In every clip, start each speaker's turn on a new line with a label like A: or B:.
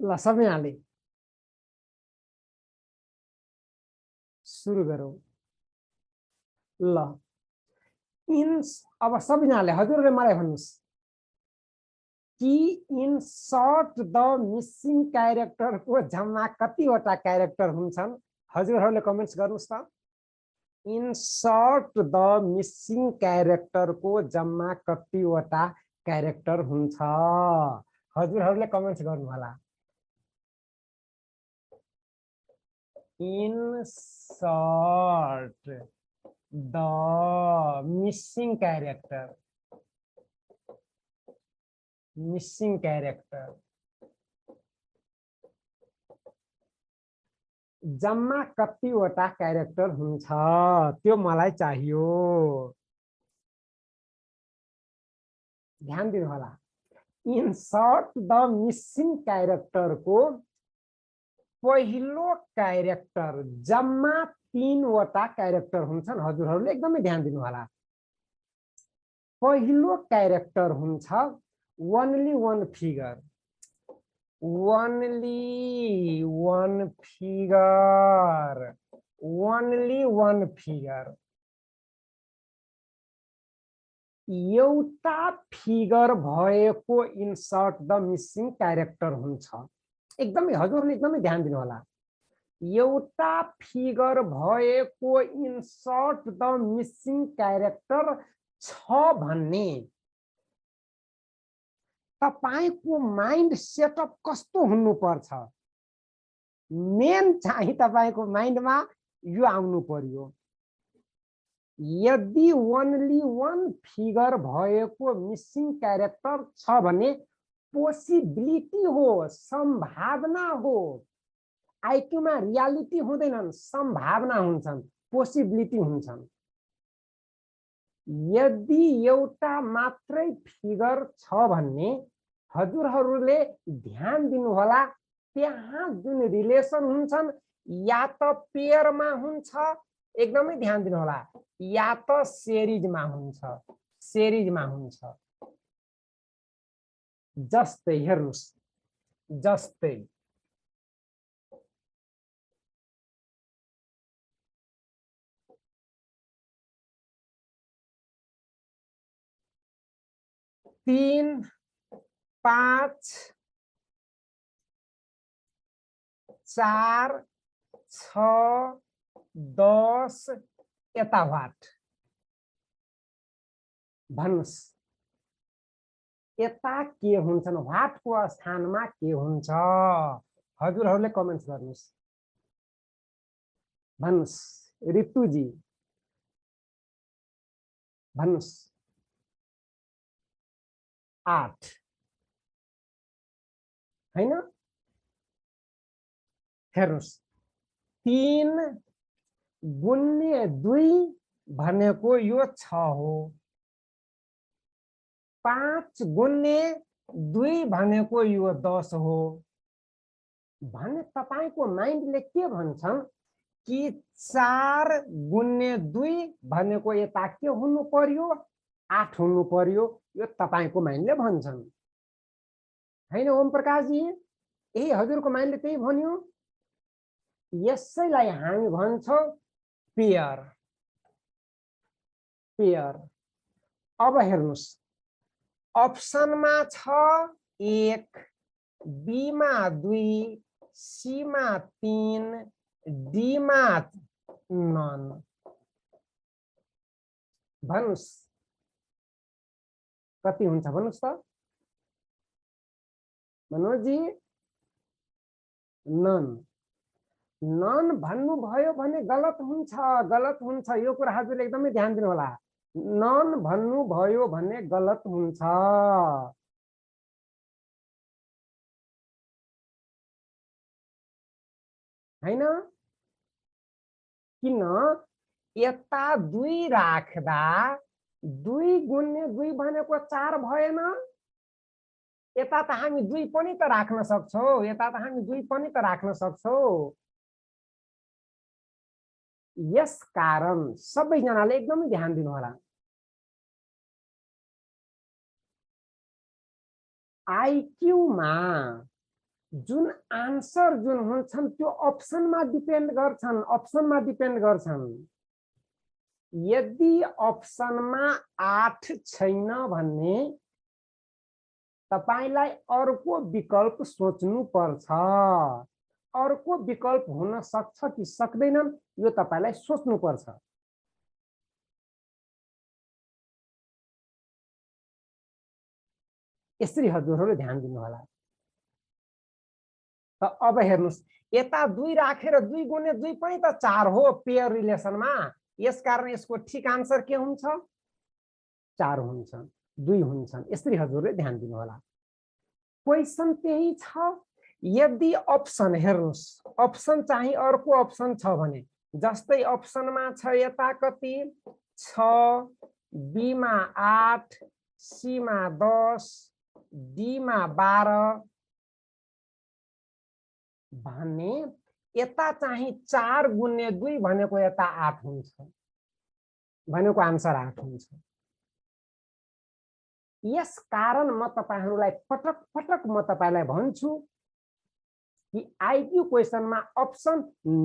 A: ल सबैजनाले सुरु गरौँ। ल इन अब सबैजनाले हजुरले मलाई भन्नुस् कि इन सर्ट द मिसिङ क्यारेक्टरको जम्मा कतिवटा क्यारेक्टर हुन्छन्? हजुरहरूले कमेन्ट्स गर्नुस् त। इन सर्ट द मिसिङ क्यारेक्टरको जम्मा कतिवटा क्यारेक्टर हुन्छ? हजुरहरूले कमेन्ट्स गर्नु होला। Insert the missing character जम्मा कतिवटा क्यारेक्टर हुन्छ त्यो मलाई चाहियो। ध्यान दिनु होला। इन सर्ट द मिसिङ क्यारेक्टरको पहिलो क्यारेक्टर जम्मा 3 वटा क्यारेक्टर हुन्छन्। हजुरहरूले एकदमै ध्यान दिनु होला। पहिलो क्यारेक्टर हुन्छ ओन्ली वन फिगर, एउटा फिगर भएको इन्सर्ट द मिसिङ क्यारेक्टर हुन्छ। एकदमै हजुरहरूले एकदमै ध्यान दिनु होला। एउटा फिगर भएको इन्सर्ट द मिसिङ क्यारेक्टर छ भन्ने तपाईको माइन्ड सेटअप कस्तो हुनुपर्छ? मेन चाहिँ तपाईको माइन्डमा यो आउनु पर्यो। यदि ओन्ली वन फिगर भएको मिसिङ क्यारेक्टर छ भने पोसिबिलिटी हो, सम्भावना हो। आइक्यूमा रियालिटी हुँदैनन्, सम्भावना हुन्छन्, पोसिबिलिटी हुन्छन्। यदि एउटा मात्रै फिगर छ भन्ने हजुरहरूले ध्यान दिनु होला। त्यहाँ जुन रिलेसन हुन्छन् या त पेयरमा हुन्छ, एकदमै ध्यान दिनु होला, या त सिरिजमा हुन्छ। जस्तै हेर्नुस्, जस्तै तीन, 5, 4, 6, 10 यता वाट भन्नुस्। यता के हुन्छन्? वाटको स्थानमा के हुन्छ? हजुरहरूले कमेन्ट्स गर्नुस्। भन्नुस्। ऋतुजी भन्नुस्। 8 हैन? हेर्नुस्, 3 गुण्य 2 भनेको यो 6 हो। 5 गुण्य 2 भनेको यो 10 हो। भने तपाईको माइन्डले के भन्छन् कि 4 गुण्य 2 भनेको यता के हुनु पर्यो? 8 हुनु पर्यो। यो तपाईको माइन्डले भन्छन् हैन ओम प्रकाशजी? यही हजुरको माइन्डले त्यही भन्यो। यसैलाई हामी भन्छौं पेयर। अब हेर्नुस्, अप्सनमा छ 1, बी मा 2, सी मा 3, डी मा नन। भन्नुस् कति हुन्छ? भन्नुस् त मनोजी। नन भन्नुभयो भने गलत हुन्छ। यो कुरा हजुरले एकदमै ध्यान दिनु होला। नन भन्नुभयो भने गलत हुन्छ। हैन? किन? यता 2 राख्दा 2 गुण्य 2 भनेको 4 भएन? यता त हामी 2 पनि त राख्न सक्छौं। यस कारण सबैजनाले एकदमै ध्यान दिनु होला। आईक्यू मा जुन आन्सर जुन हुन्छन् त्यो अप्सनमा डिपेन्ड गर्छन् यदि अप्सनमा 8 छैन भन्ने तपाईलाई अर्को विकल्प सोच्नु पर्छ अर्को विकल्प हुन सक्छ कि सक्दैन यो तपाईलाई सोच्नु पर्छ यसरी हजुरहरूले ध्यान दिनु होला त अब हेर्नुस् यता 2 राखेर 2 गुणे 2 पनि त 4 हो पेयर रिलेसनमा यसकारण यसको ठीक आन्सर के हुन्छ 4 हुन्छ 2 हुन्छन् यसरी हजुरले ध्यान दिनु होला क्वेशन त्यही छ यदि अप्सन हेर्नुस् अप्सन चाहिँ अर्को अप्सन छ भने जस्तै अप्सनमा छ यता कति 6 बी मा 8 सी मा 10 डी मा 12 भने यता चाहिँ 4 गुणे 2 भनेको यता 8 हुन्छ भनेको आन्सर 8 हुन्छ यस कारण म तपाईहरुलाई पटक पटक म तपाईलाई भन्छु कि आईक्यू क्वेशनमा अप्सन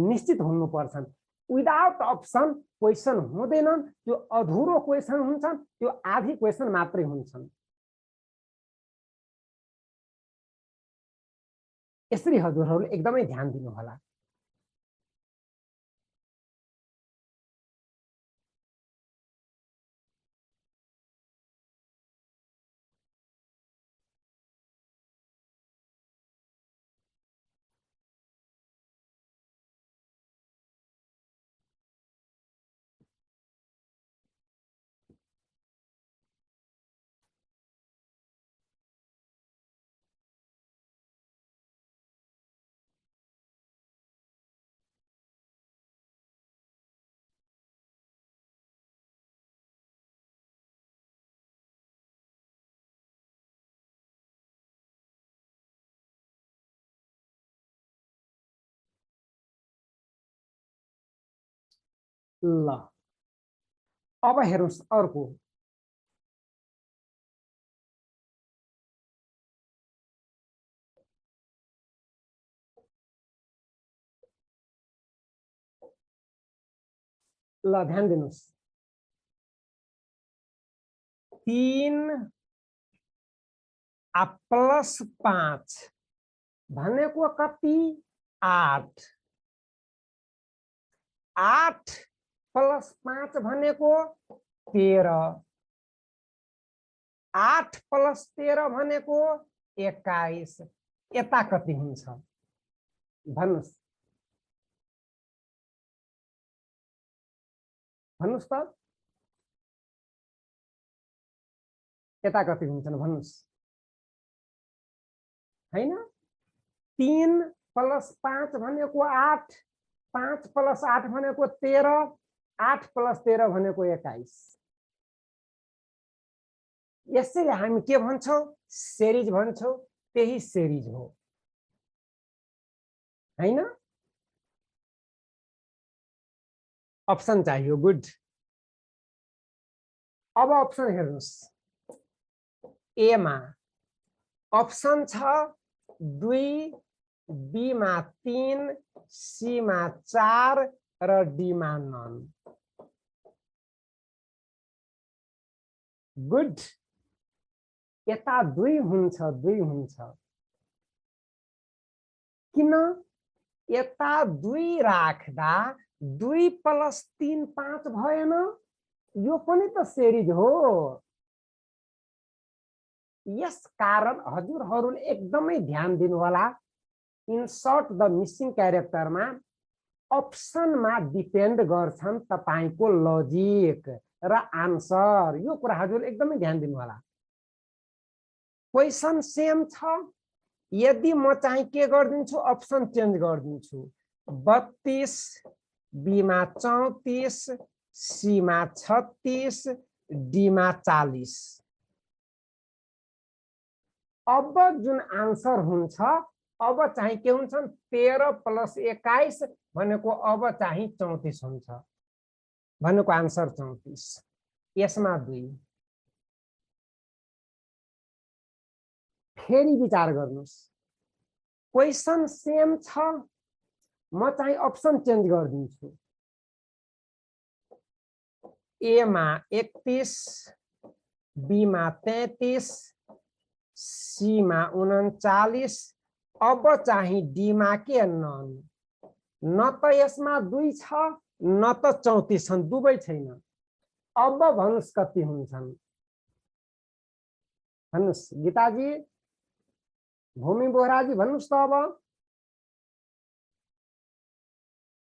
A: निश्चित हुनु पर्छन् विदाउट अप्सन क्वेशन हुँदैनन् त्यो अधुरो क्वेशन हुन्छन् त्यो आधी क्वेशन मात्रै हुन्छन् यसरी हजुरहरूले एकदमै ध्यान दिनु होला ल अब हेर्नुस् अर्को ल ध्यान दिनुस् 3 प्लस 5 भनेको कति 8 8 प्लस 5 भनेको 13 8 प्लस 13 भनेको 21 यता कति हुन्छ भन्नुस् त यता कति हुन्छन् भन्नुस् हैन 3 प्लस 5 भनेको 8 5 प्लस 8 भनेको 13 8 प्लस 13 भनेको 21 यसैले हामी के भन्छौं सिरिज भन्छौं त्यही सिरिज हो हैन अप्सन चाहियो गुड अब अप्सन हेर्नुस् ए मा अप्सन छ 2 बी मा 3 सी मा 4 र डी मा 9 गुड यता 2 हुन्छ किन यता 2 राख्दा 2 प्लस 3 5 भएन यो पनि त सिरिज हो यस कारण हजुरहरूले एकदमै ध्यान दिनु होला इन्सर्ट द मिसिङ क्यारेक्टरमा अप्सनमा डिपेन्ड गर्छन् तपाईको लजिक र आन्सर यो कुरा हजुर एकदमै ध्यान दिनु होला क्वेशन सेम छ यदि म चाहिँ के गर्दिन्छु अप्सन चेन्ज गर्दिन्छु 32 बी मा 34 सी मा 36 डी मा 40 अब जुन आन्सर हुन्छ अब चाहिँ के हुन्छन् 13 प्लस 21 भनेको अब चाहिँ 34 हुन्छ भनेको आन्सर 34 यसमा 2 फेरि विचार गर्नुस् क्वेशन सेम छ, म चाहिँ अप्सन चेन्ज गरिदिन्छु। ए मा 31, बी मा 33, सी मा 39, अब चाहिँ डी मा के नन। न त यसमा 2 छ न त 34 छन्, दुवै छैन। अब भन्नुस् कति हुन्छन्? भन्नुस् गीताजी, भूमि बोहराजी भन्नुस् त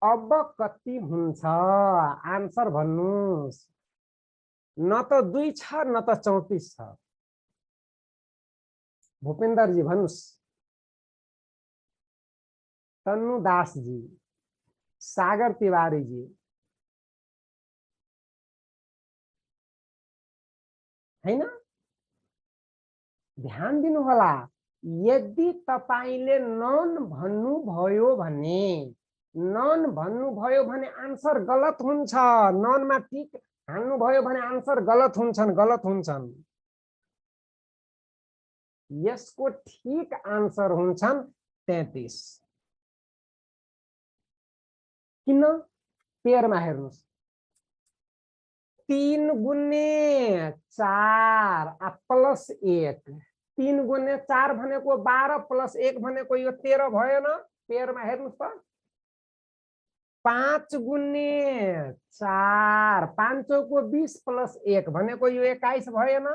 A: अब कति हुन्छ? आन्सर भन्नुस्। न त 2 छ न त 34 छ। भूपेन्द्र जी भन्नुस्। तन्नु दास जी, सागर तिवारी जी, हैन? ध्यान दिनु होला। यदि तपाईले नन भन्नुभयो भने आन्सर गलत हुन्छ। ननमा टिक हाल्नुभयो भने आन्सर गलत हुन्छन्। यसको ठीक आन्सर हुन्छन् 33। किन? पेयरमा हेर्नुस्। 3 गुणे 4 प्लस 1, 3 गुणे 4 भनेको 12 प्लस 1 भनेको यो 13 भयो न? पेयरमा हेर्नुस् त। 5 गुणे 4, 5 को 20 प्लस 1 भनेको यो 21 भयो न?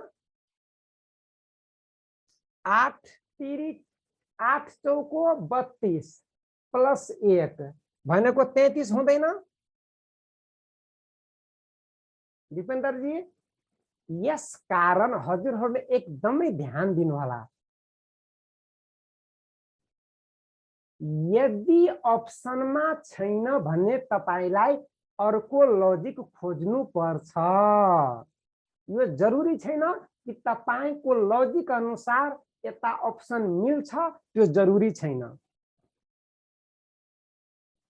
A: 8 चौको 32 प्लस 1 भनेको 33 हुँदैन? दीपेन्द्र जी, यस कारण हजुरहरूले एकदमै ध्यान दिनु होला। यदि अप्सनमा छैन भने तपाईलाई अर्को लजिक खोज्नु पर्छ। यो जरुरी छैन कि तपाईको लजिक अनुसार यता अप्सन मिल्छ, त्यो जरुरी छैन।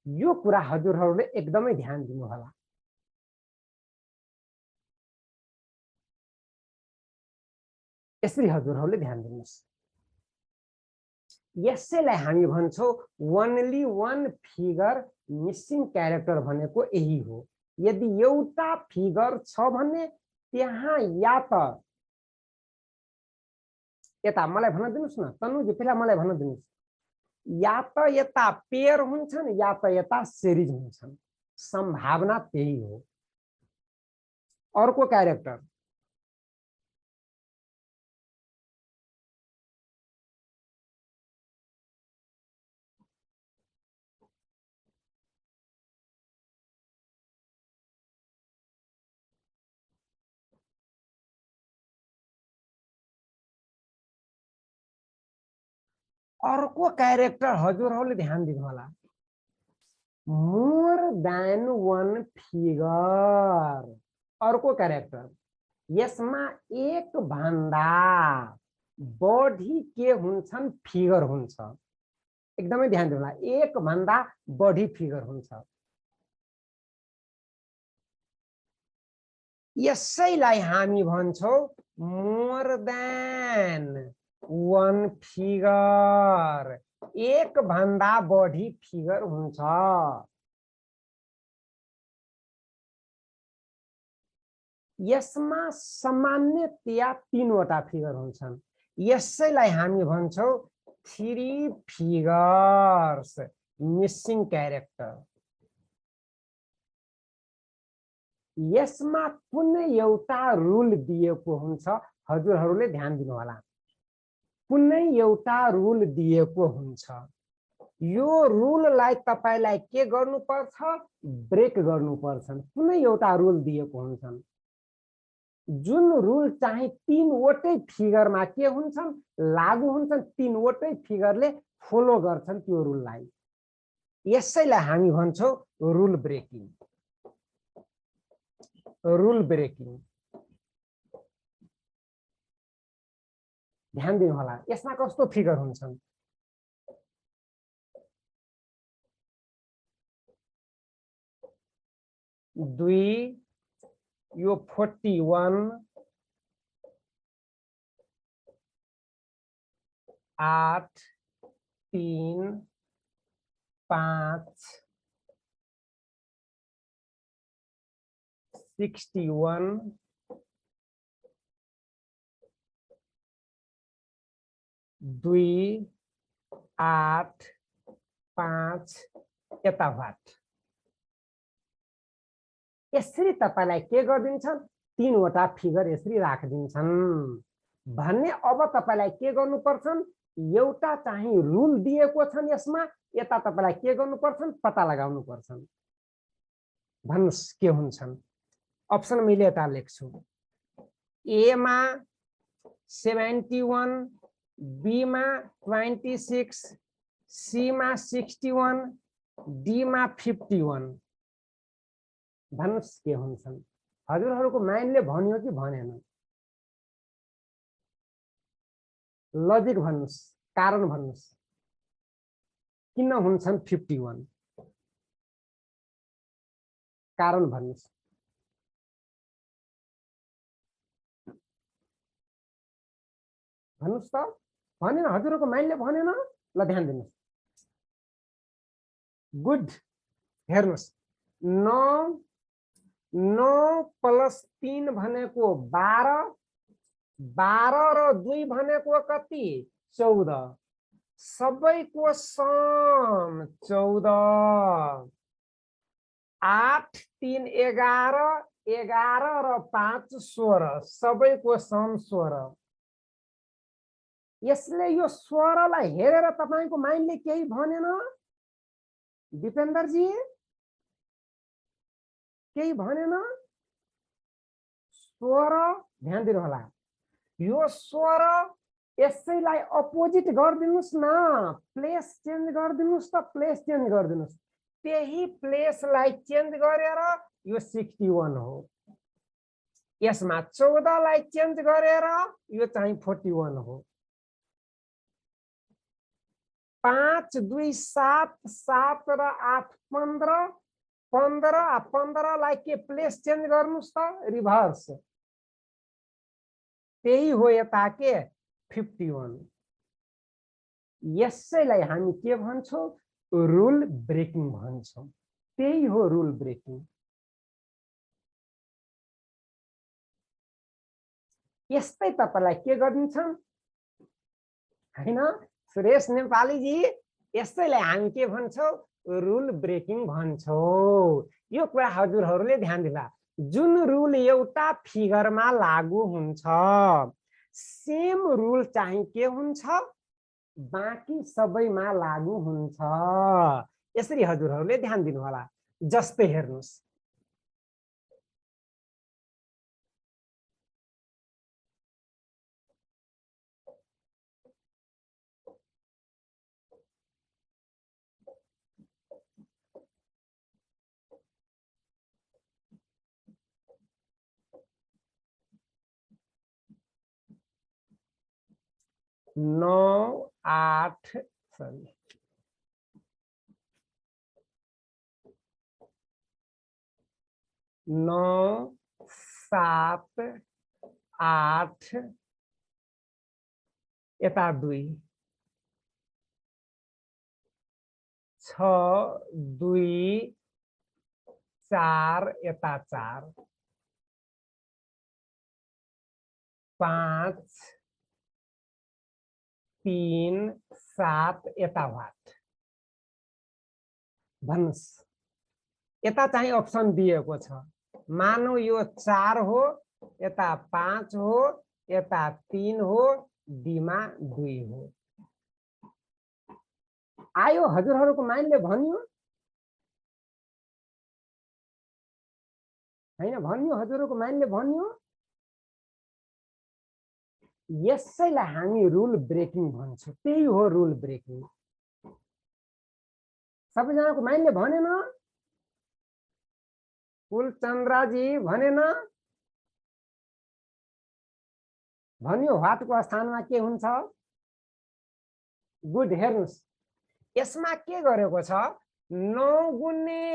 A: यो कुरा हजुरहरूले एकदमै ध्यान दिनु होला। यसरी हजुरहरूले ध्यान दिनुस्। यसैलाई हामी भन्छौं ओन्ली वन फिगर मिसिङ क्यारेक्टर भनेको यही हो। यदि एउटा फिगर छ भने त्यहाँ या त यता मलाई भन्न दिनुस् न तनुजी, पहिला मलाई भन्न दिनुस्, या त यता पेयर हुन्छन् या त यता सिरिज हुन्छन्। संभावना त्यही हो। अर्को क्यारेक्टर हजुरहरूले ध्यान दिनु होला। मोर देन वन फिगर। अर्को क्यारेक्टर यसमा एक भन्दा बढी के हुन्छन्? फिगर हुन्छ। एकदमै ध्यान दिनु होला। एक भन्दा बढी फिगर हुन्छ। यसैलाई हामी भन्छौं मोर देन वन फिगर। एक भन्दा बढी फिगर हुन्छ। यसमा सामान्यतया 3 वटा फिगर हुन्छन्। यसैलाई हामी भन्छौं 3 फिगर्स मिसिङ क्यारेक्टर। यसमा कुनै एउटा रुल दिएको हुन्छ। हजुरहरूले ध्यान दिनु होला। कुनै एउटा रुल दिएको हुन्छ। यो रुललाई तपाईलाई के गर्नुपर्छ? ब्रेक गर्नुपर्छ। कुनै एउटा रुल दिएको हुन्छन्। जुन रुल चाहिँ 3 वटै फिगरमा के हुन्छन्? लागू हुन्छन्। 3 वटै फिगरले फलो गर्छन् त्यो रुललाई। यसैलाई हामी भन्छौं रुल ब्रेकिङ। Rule breaking. ध्यान दिनु होला। यसमा कस्तो फिगर हुन्छन्? दुई, यो 41, 8, 3 5 61 2 8 5 यताबाट यसरी तपाईलाई के गर्दिन्छन् तीनवटा फिगर यसरी राखिदिन्छन् भन्ने अब तपाईलाई के गर्नुपर्छन् एउटा चाहिँ रुल दिएको छन् यसमा यता तपाईलाई के गर्नुपर्छन् पत्ता लगाउनु पर्छन् भन्नुस् के हुन्छन् अप्सन मैले यता लेख्छु ए मा 71 बी मा 26 सी मा 61 डी मा 51 भन्नुस् के हुन्छन् हजुरहरुको माइन्डले भन्यो कि भनेन लजिक भन्नुस् कारण भन्नुस् किन हुन्छन् 51 कारण भन्नुस् भन्नुस् त भनेन हजुरहरुको माइन्डले भनेन ल ध्यान दिनुस् गुड हेर्नुस् 9 प्लस 3 भनेको 12 12 र 2 भनेको कति 14 सबैको सम 14 8 3 11 11 र 5 16 सबैको सम 16 यसले यो 16 लाई हेरेर तपाईको माइन्डले केही भनेन दिपेन्द्र जी केही भनेन 16 ध्यान दिनु होला यो 16 यसैलाई अपोजिट गर्दिनुस् न प्लेस चेन्ज गर्दिनुस् त प्लेस चेन्ज गर्दिनुस् त्यही प्लेसलाई चेन्ज गरेर यो 61 हो यसमा 14 लाई चेन्ज गरेर यो चाहिँ 41 हो 5 2 7 7 र 8 15 15 लाई के प्लेस चेन्ज गर्नुस् त रिभर्स त्यही हो यता के 51 यसैलाई हामी के भन्छौं रुल ब्रेकिङ भन्छौं त्यही हो रुल ब्रेकिङ यस्तै तपाईलाई के गरिन्छन् हैन सुरेश नेपाली जी यसैलाई हामी के भन्छौं रुल ब्रेकिङ भन्छौं यो कुरा हजुरहरुले ध्यान दिला जुन रुल एउटा फिगरमा लागू हुन्छ सेम रुल चाहिँ के हुन्छ बाँकी सबैमा लागू हुन्छ यसरी हजुरहरुले ध्यान दिनु होला जस्तै हेर्नुस् नौ 8 सॉरी 9 7 8 यता 2 6 2 4 यता 4 5 3 7 यताबाट भन्नुस् यता चाहिँ अप्सन दिएको छ मानौ यो 4 हो यता 5 हो यता 3 हो डी मा 2 हो आयो हजुरहरुको माइन्डले भन्यो हैन भन्यो हजुरहरुको माइन्डले भन्यो यसैलाई हामी रुल ब्रेकिङ भन्छौं त्यही हो रुल ब्रेकिङ सबैजनाको माइन्डले भनेन कुलचन्द्रा जी भनेन भन्यो व्हाटको स्थानमा के हुन्छ गुड हेर्नुस् यसमा के गरेको छ 9 गुणे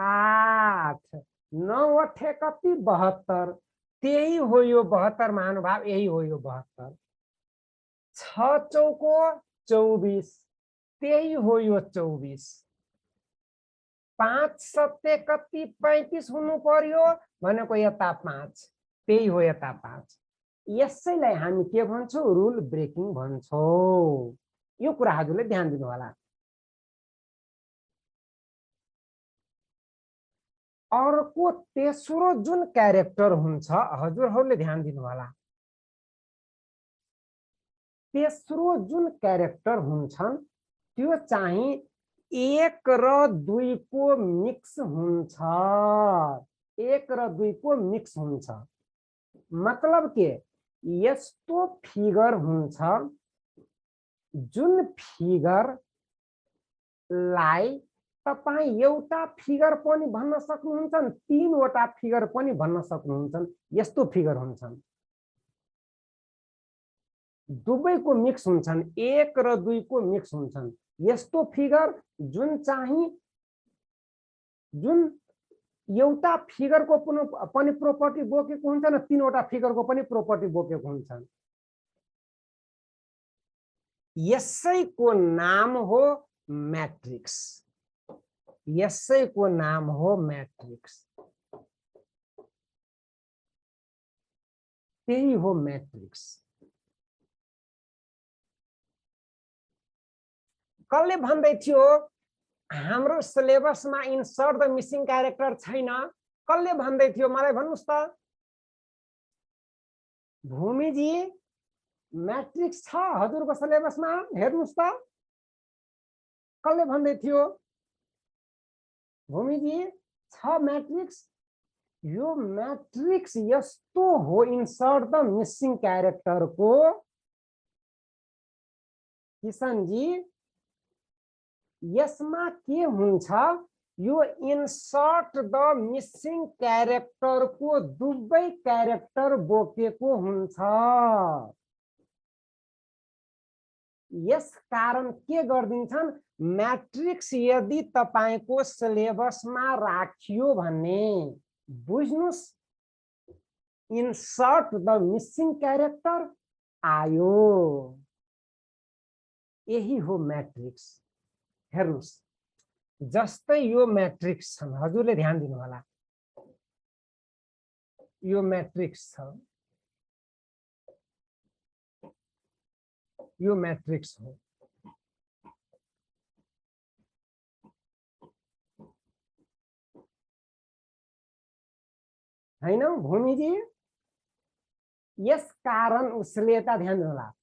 A: 8 9 अठे कति 72 त्यही हो यो 72 महानुभाव यही हो यो 72 6 चौको 24 त्यही हो यो 24। 5 सत्य कति 35 हुनु पर्यो भनेको यता 5, त्यही हो यता 5। यसैलाई हामी के भन्छौँ? रुल ब्रेकिङ भन्छौँ। यो कुरा हजुरले ध्यान दिनु होला। अर्को तेस्रो जुन क्यारेक्टर हुन्छ हजुरहरूले ध्यान दिनु होला। तेस्रो जुन क्यारेक्टर हुन्छन् त्यो चाहिँ 1 र 2 को मिक्स हुन्छ। 1 र 2 को मिक्स हुन्छ मतलब के? यस्तो फिगर हुन्छ जुन फिगर लाई तपाई एउटा फिगर पनि भन्न सक्नुहुन्छ, 3 वटा फिगर पनि भन्न सक्नुहुन्छ। यस्तो फिगर हुन्छन्, दुवैको मिक्स हुन्छन्, 1 र 2 को मिक्स हुन्छन्। यस्तो फिगर जुन चाहिँ जुन एउटा फिगरको पनि प्रोपर्टी बोकेको हुन्छ र 3 वटा फिगरको पनि प्रोपर्टी बोकेको हुन्छ। यसैको नाम हो मैट्रिक्स। यसैको नाम हो मैट्रिक्स। त्यही हो मैट्रिक्स। कसले भन्दै थियो हाम्रो सिलेबसमा इन्सर्ट द मिसिङ क्यारेक्टर छैन? कसले भन्दै थियो मलाई भन्नुस् त? भूमिजी मैट्रिक्स छ हजुरको सिलेबसमा, हेर्नुस् त। कसले भन्दै थियो? भूमिजी छ मैट्रिक्स। यो मैट्रिक्स यस्तो हो इन्सर्ट द मिसिङ क्यारेक्टर को। किशन जी यसमा के हुन्छ? यो इन्सर्ट द मिसिङ क्यारेक्टर को दुवै क्यारेक्टर बोकेको हुन्छ। यस कारण के गर्दिन्छन्? मैट्रिक्स यदि तपाईको सिलेबसमा राखियो भने बुझ्नुस्, इन्सर्ट द मिसिङ क्यारेक्टर आयो। यही हो मैट्रिक्स। हेर्नुस्, जस्तै यो मैट्रिक्स छन्, हजुरले ध्यान दिनु होला। यो मैट्रिक्स छ, यो मैट्रिक्स हो। हैन भूमिजी? यस कारण उसले यता ध्यान दिनु होला।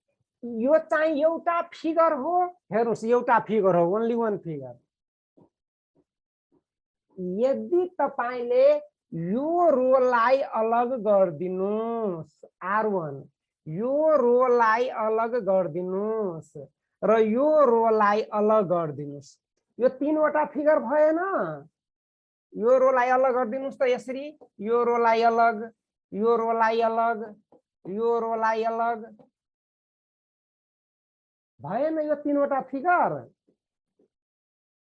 A: यो चाहिँ एउटा फिगर हो। हेर्नुस्, एउटा फिगर हो, ओन्ली वन फिगर। यदि तपाईले यो रोलाई अलग गर्दिनुस् R1, यो रोलाई अलग गर्दिनुस् र यो रोलाई अलग गर्दिनुस्, यो 3 वटा फिगर भएन? यो रोलाई अलग गर्दिनुस् त यसरी, यो रोलाई अलग, यो रोलाई अलग, यो रोलाई अलग भएन? यो 3 वटा फिगर।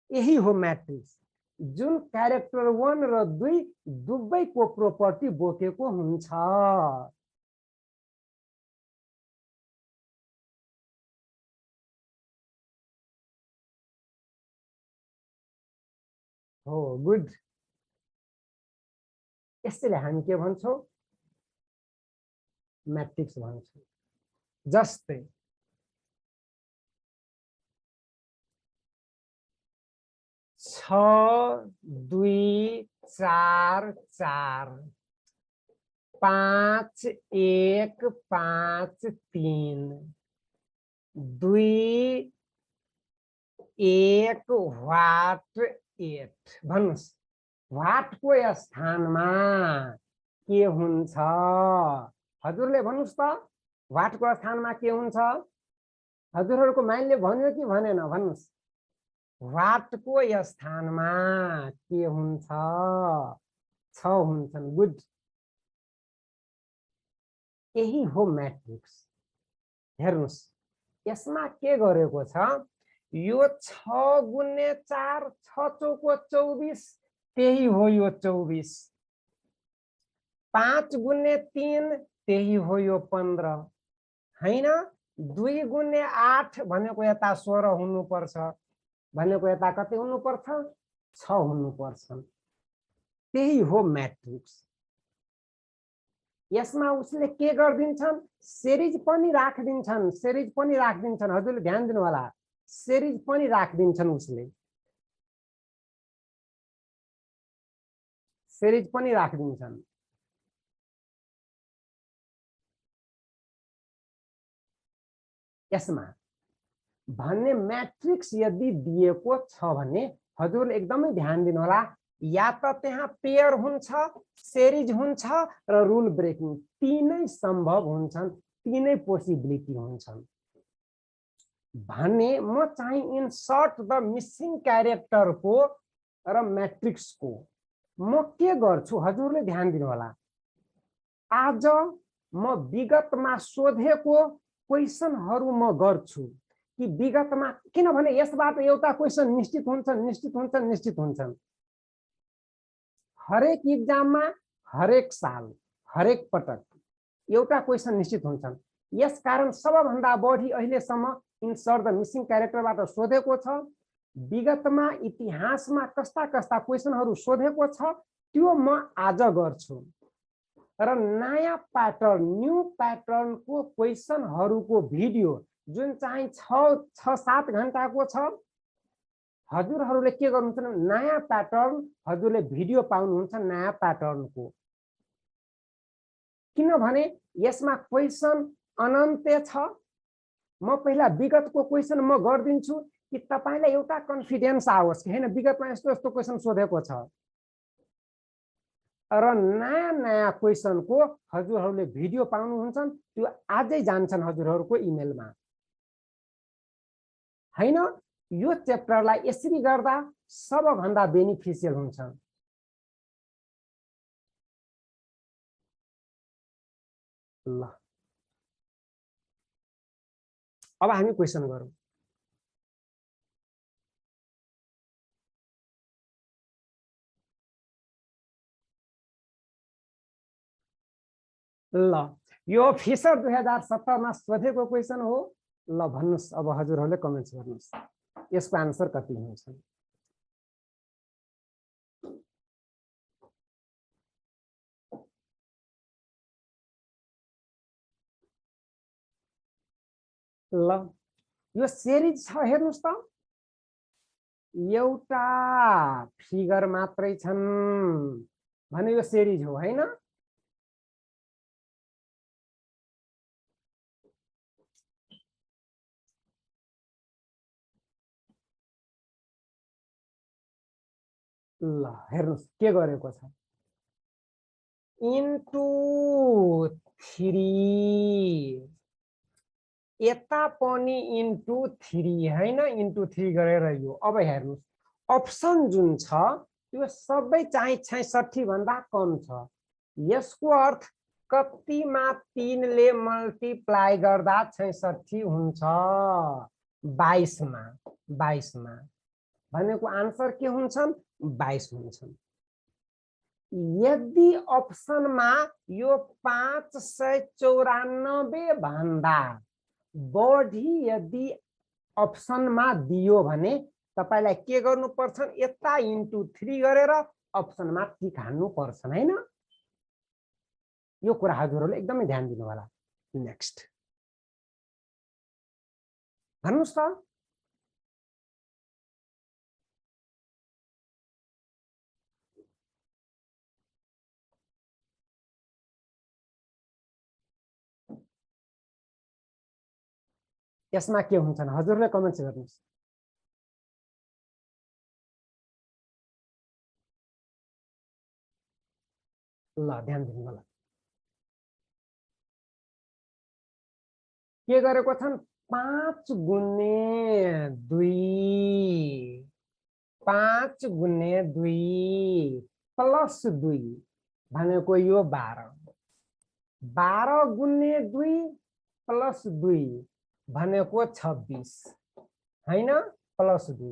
A: यही हो मैट्रिक्स जुन क्यारेक्टर 1 र 2 दुवैको प्रोपर्टी बोकेको हुन्छ। हो गुड। यसैले हामी के भन्छौं? मैट्रिक्स भन्छौं। जस्तै 6 2 4 4 5 1 5 3 2 1 व्हाट 8 भन्नुस्। व्हाट को स्थानमा के हुन्छ? हजुरले भन्नुस् त, व्हाट को स्थानमा के हुन्छ? हजुरहरुको माइन्डले भन्यो कि भनेन? भन्नुस्। व्हाट को स्थानमा के हुन्छ? 6 हुन्छन्। गुड। यही हो मैट्रिक्स। हेर्नुस्, यसमा के गरेको छ? यो 6 गुणे 4 6 चौको 24, त्यही हो यो 24। 5 गुणे 3 त्यही हो यो 15 हैन? 2 गुणे 8 भनेको यता 16 हुनुपर्छ। भनेको यता कति हुनुपर्छ 6 हुनुपर्छ त्यही हो म्याट्रिक्स यसमा उसले के गर्दिन्छन् सिरिज पनि राख्दिन्छन् हजुरले ध्यान दिनु होला सिरिज पनि राख्दिन्छन् उसले सिरिज पनि राख्दिन्छन् यसमा भन्ने म्याट्रिक्स यदि दिएको छ भने हजुरले एकदमै ध्यान दिनु होला या त त्यहाँ पेयर हुन्छ सिरिज हुन्छ र रुल ब्रेकिङ तीनै सम्भव हुन्छन् तीनै पोसिबिलिटी हुन्छन् भने म चाहिँ इन्सर्ट द मिसिङ क्यारेक्टर को र म्याट्रिक्स को म के गर्छु हजुरले ध्यान दिनु होला आज म विगतमा सोधेको क्वेशनहरु म गर्छु कि विगतमा किनभने यसबाट एउटा क्वेशन निश्चित हुन्छन् हरेक एक्जाममा हरेक साल हरेक पटक एउटा क्वेशन निश्चित हुन्छन् यसकारण सबभन्दा बढी अहिलेसम्म इन्सर्ट द मिसिङ क्यारेक्टरबाट सोधेको छ विगतमा इतिहासमा कस्ता कस्ता क्वेशनहरु सोधेको छ त्यो म आज गर्छु र नयाँ प्याटर्न न्यू प्याटर्न को क्वेशनहरुको भिडियो जुन चाहिँ 6-7 घण्टाको छ हजुरहरूले के गर्नुहुन्छ नयाँ प्याटर्न हजुरले भिडियो पाउनुहुन्छ नयाँ प्याटर्नको किनभने यसमा क्वेशन अनन्त छ म पहिला विगतको क्वेशन म गर्दिन्छु कि तपाईलाई एउटा कन्फिडेन्स आओस् कि हैन विगतमा यस्तो यस्तो क्वेशन सोधेको छ र नयाँ नयाँ क्वेशनको हजुरहरूले भिडियो पाउनुहुन्छ त्यो आजै जान्छन् हजुरहरूको इमेलमा हैन यो च्याप्टरलाई यसरी गर्दा सबभन्दा बेनिफिसियल हुन्छ ल अब हामी क्वेशन गरौँ ल यो फिसर 2017 मा सोधेको क्वेशन हो ल भन्नुस् अब हजुरहरूले कमेन्ट्स गर्नुस् यसको आन्सर कति हुन्छ ल यो सिरिज छ हेर्नुस् त एउटा फिगर मात्रै छन् भने यो सिरिज हो हैन ल हेर्नुस् के गरेको छ इन्टु 3 यता पनि इन्टु 3 हैन इन्टु 3 गरेर यो अब हेर्नुस् अप्सन जुन छ त्यो सबै चाहिँ 66 भन्दा कम छ यसको अर्थ कतिमा 3 ले मल्टिप्लाई गर्दा 66 हुन्छ 22 मा भनेको आन्सर के हुन्छन् 22 हुन्छन् यदि अप्सनमा यो 594 भन्दा बढी यदि अप्सनमा दियो भने तपाईलाई के गर्नु पर्छ यता इन्टु 3 गरेर अप्सनमा टिक हान्नु पर्छ हैन यो कुरा हजुरहरूले एकदमै ध्यान दिनु होला नेक्स्ट भन्नुस् त यसमा के हुन्छन् हजुरले कमेन्ट्स गर्नुस् ल ध्यान दिनु होला के गरेको छन् 5 गुणे 2 5 गुणे 2 प्लस 2 भनेको यो 12 गुणे 2 प्लस 2 भनेको 26 हैन प्लस 2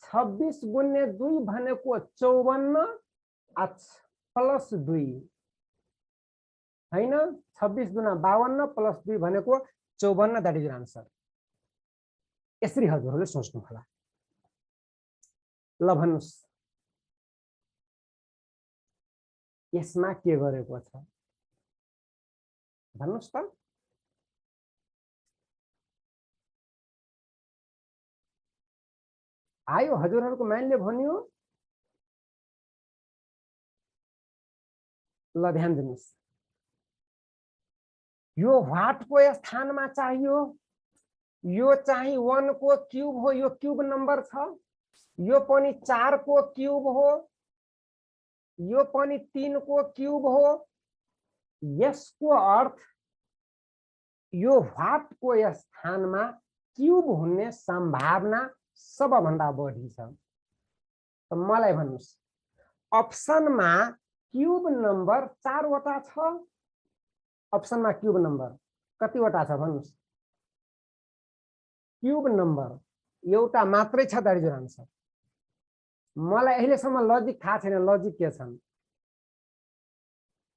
A: 26 गुणे 2 भनेको 54 प्लस 2 हैन 26 गुणा 52 प्लस 2 भनेको 54 दैट इज आन्सर यसरी हजुरहरूले सोच्नु होला ल भन्नुस् यसमा के गरेको छ भन्नुस् त आयो हजुरहरुको माइन्डले भन्यो ल ध्यान दिनुस् यो व्हाट को स्थानमा चाहियो यो चाहिँ 1 को क्यूब हो यो क्यूब नम्बर छ यो पनि 4 को क्यूब हो यो पनि 3 को क्यूब हो यसको अर्थ यो व्हाट को स्थानमा क्यूब हुने सम्भावना सबभन्दा बढी छ त मलाई भन्नुस् अप्सनमा क्यूब नम्बर 4 वटा छ अप्सनमा क्यूब नम्बर कतिवटा छ भन्नुस् क्यूब नम्बर एउटा मात्रै छ दाइजोरान सर मलाई अहिलेसम्म लजिक थाहा छैन लजिक के छन्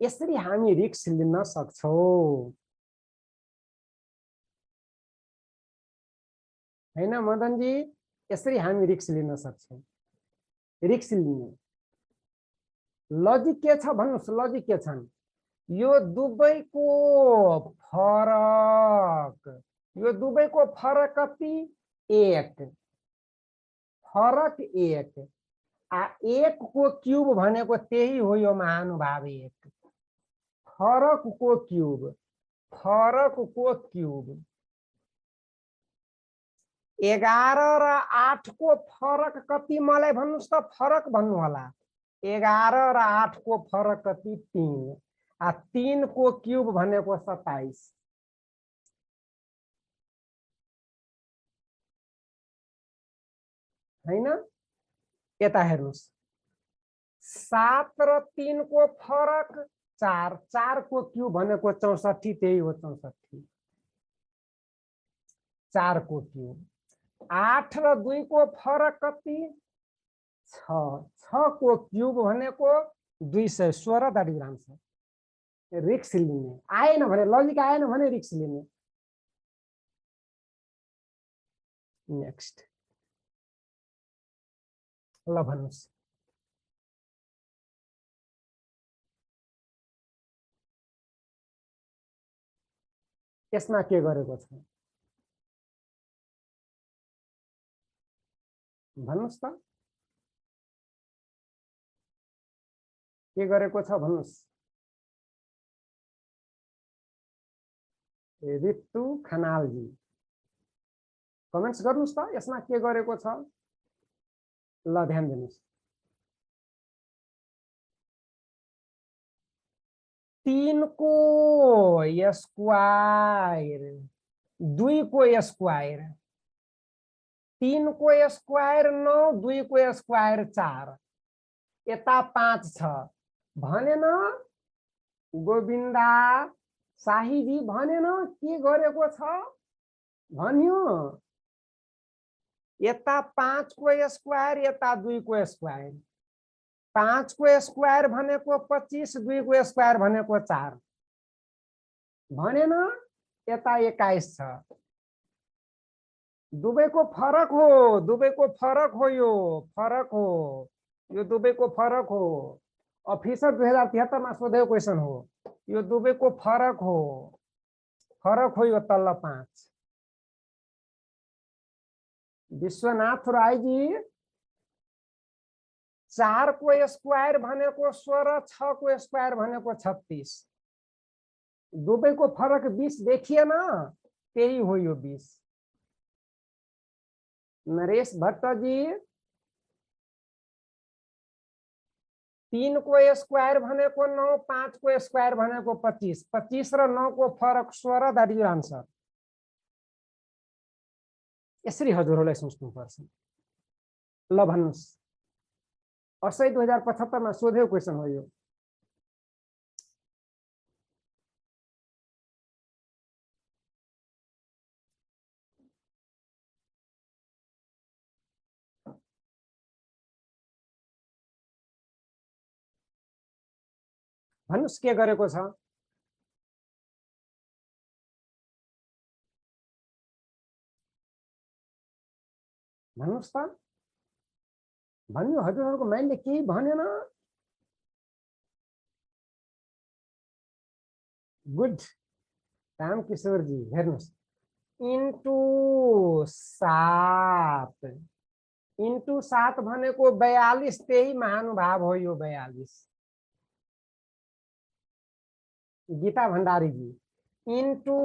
A: यसरी हामी रिस्क लिन सक्छौं हैन मदन जी यसरी हामी रिस्क लिन सक्छौं रिस्क लिने लजिक के छ भन्नुस् लजिक के छन् यो दुबईको फरक कति 1 फरक 1 आ 1 को क्यूब भनेको त्यही हो यो महानुभाव 1 फरक को क्यूब 11 र 8 को फरक कति मलाई भन्नुस् त फरक भन्नु होला 11 र 8 को फरक कति 3 आ 3 को क्यूब भनेको 27 हैन यता हेर्नुस् 7 र 3 को फरक 4 4 को क्यूब भनेको 64 त्यही हो 64 4 को क्यूब 8 र 2 को फरक कति 6 6 को क्यूब भनेको 216 दैट इज आंसर रिस्क लिने आएन भने लजिक आएन भने रिस्क लिने नेक्स्ट ल भन्नुस् यसमा के गरेको छ भन्नुस् त के गरेको छ भन्नुस् ऋतु खनाल जी कमेन्ट्स गर्नुस् त यसमा के गरेको छ ल ध्यान दिनुस् 3 को स्क्वायर 2 को स्क्वायर 3 को स्क्वायर 9 2 को स्क्वायर 4 यता 5 छ भनेन गोविन्दा शाहीजी भनेन के गरेको छ भन्यो यता 5 को स्क्वायर यता 2 को स्क्वायर 5 को स्क्वायर भनेको 25 2 को स्क्वायर भनेको 4 भनेन यता 21 छ दुबईको फरक हो यो फरक हो यो दुबईको फरक हो अफिसर 2073 मा सोधेको क्वेशन हो यो दुबईको फरक हो यो तल्ल 5 विश्वनाथ राय जी 4 को स्क्वायर भनेको 16 6 को स्क्वायर भनेको 36 दुबईको फरक 20 देखिएन त्यही हो यो 20 नरेश भट्ट जी 3 को स्क्वायर भनेको 9 5 को स्क्वायर भनेको 25 25 र 9 को फरक 16 दैट इज आन्सर यसरी हजुरहरूलाई सोच्नुपर्छ ल भन्नुस् 80 2075 मा सोधेको क्वेशन हो यो भन्नुस् के गरेको छ भन्नुस् त भन्यो हजुरहरूको माइन्डले केही भनेन? गुड रामकिशोरजी, हेर्नुहोस्, इन्टु 7 इन्टु 7 भनेको 42, त्यही महानुभाव हो यो 42। गीता भण्डारी जी, इन्टु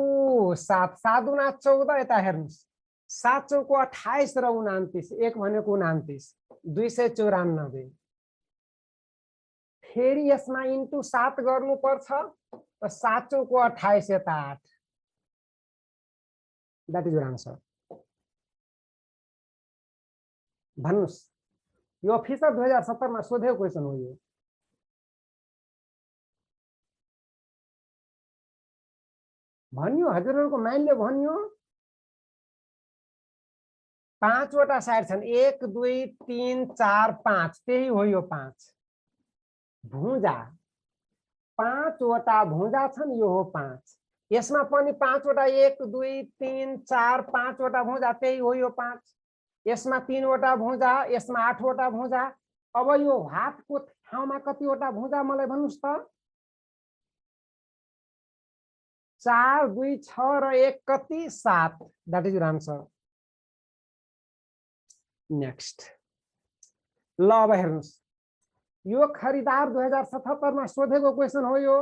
A: 7, 7 दूना 14, यता हेर्नुहोस्, 7 चौको 28 र 29, 1 भनेको 29, 294। फेरि यसमा इन्टु 7 गर्नुपर्छ, 7 चौको 28, यता 8, द्याट इज योर आन्सर। भन्नुहोस्, यो अफिसर 2070 मा सोधेको क्वेसन हो यो। भन्यो हजुरहरूको माइन्डले भन्यो 5 वटा साइड छन्, 1 2 3 4 5, त्यही हो यो 5। भुजा 5 वटा भुजा छन्, यो हो 5। यसमा पनि 5 वटा, 1 2 3 4 5 वटा भुजा, त्यही हो यो 5। यसमा 3 वटा भुजा, यसमा 8 वटा भुजा। अब यो हातको ठाउँमा कतिवटा भुजा मलाई भन्नुस् त? 4 2 6 र 1 कति? 7, that is your answer. Next, ल अब हेर्नुस्, यो खरिदार 2077 मा सोधेको क्वेसन हो यो,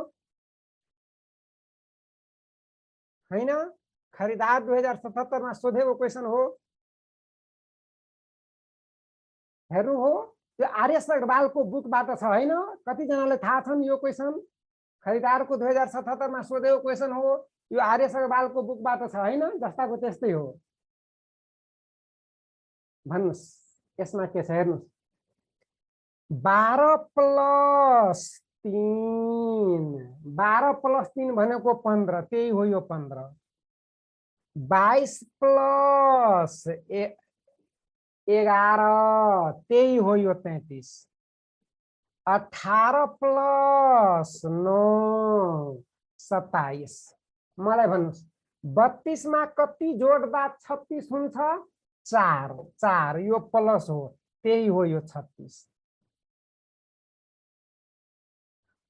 A: हैन? खरिदार 2077 मा सोधेको क्वेसन हो। हेर्नु हो, यो आर्यस अग्रवालको बुकबाट छ, हैन? कतिजनाले थाहा छन् यो क्वेसन? खरिदारको 2077 मा सोधेको क्वेसन हो, यो आर्यस अग्रवालको बुकबाट छ, हैन? जस्ताको त्यस्तै हो। भन्नुस् यसमा के छ, हेर्नुस्, 12 प्लस 3, 12 प्लस 3 भनेको 15, त्यही हो यो 15। 22 प्लस 11, त्यही हो यो 33। 18 प्लस 9, 27। मलाई भन्नुस्, 32 मा कति जोड्दा 36 हुन्छ? 4, 4, यो प्लस हो, त्यही हो यो 36।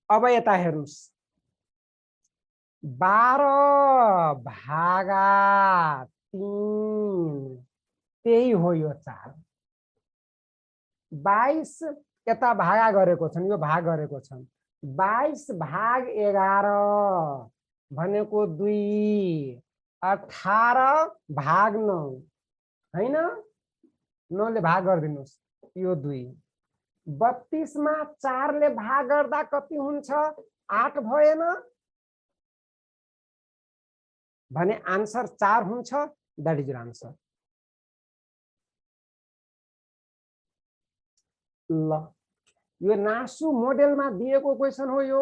A: अब यता हेर्नुस्, 12 भागा 3, त्यही हो यो 4। 22 यता भागा गरेको छन्, यो भाग गरेको छन्। 22 भाग 11 भनेको 2, 18 भाग 9, हैन? 9 ले भाग गरिदिनुस्, यो 2। 32 मा 4 ले भाग गर्दा कति हुन्छ? 8 भएन भने आन्सर 4 हुन्छ, द्याट इज योर आन्सर। ल, यो नासु मोडेलमा दिएको क्वेसन हो यो।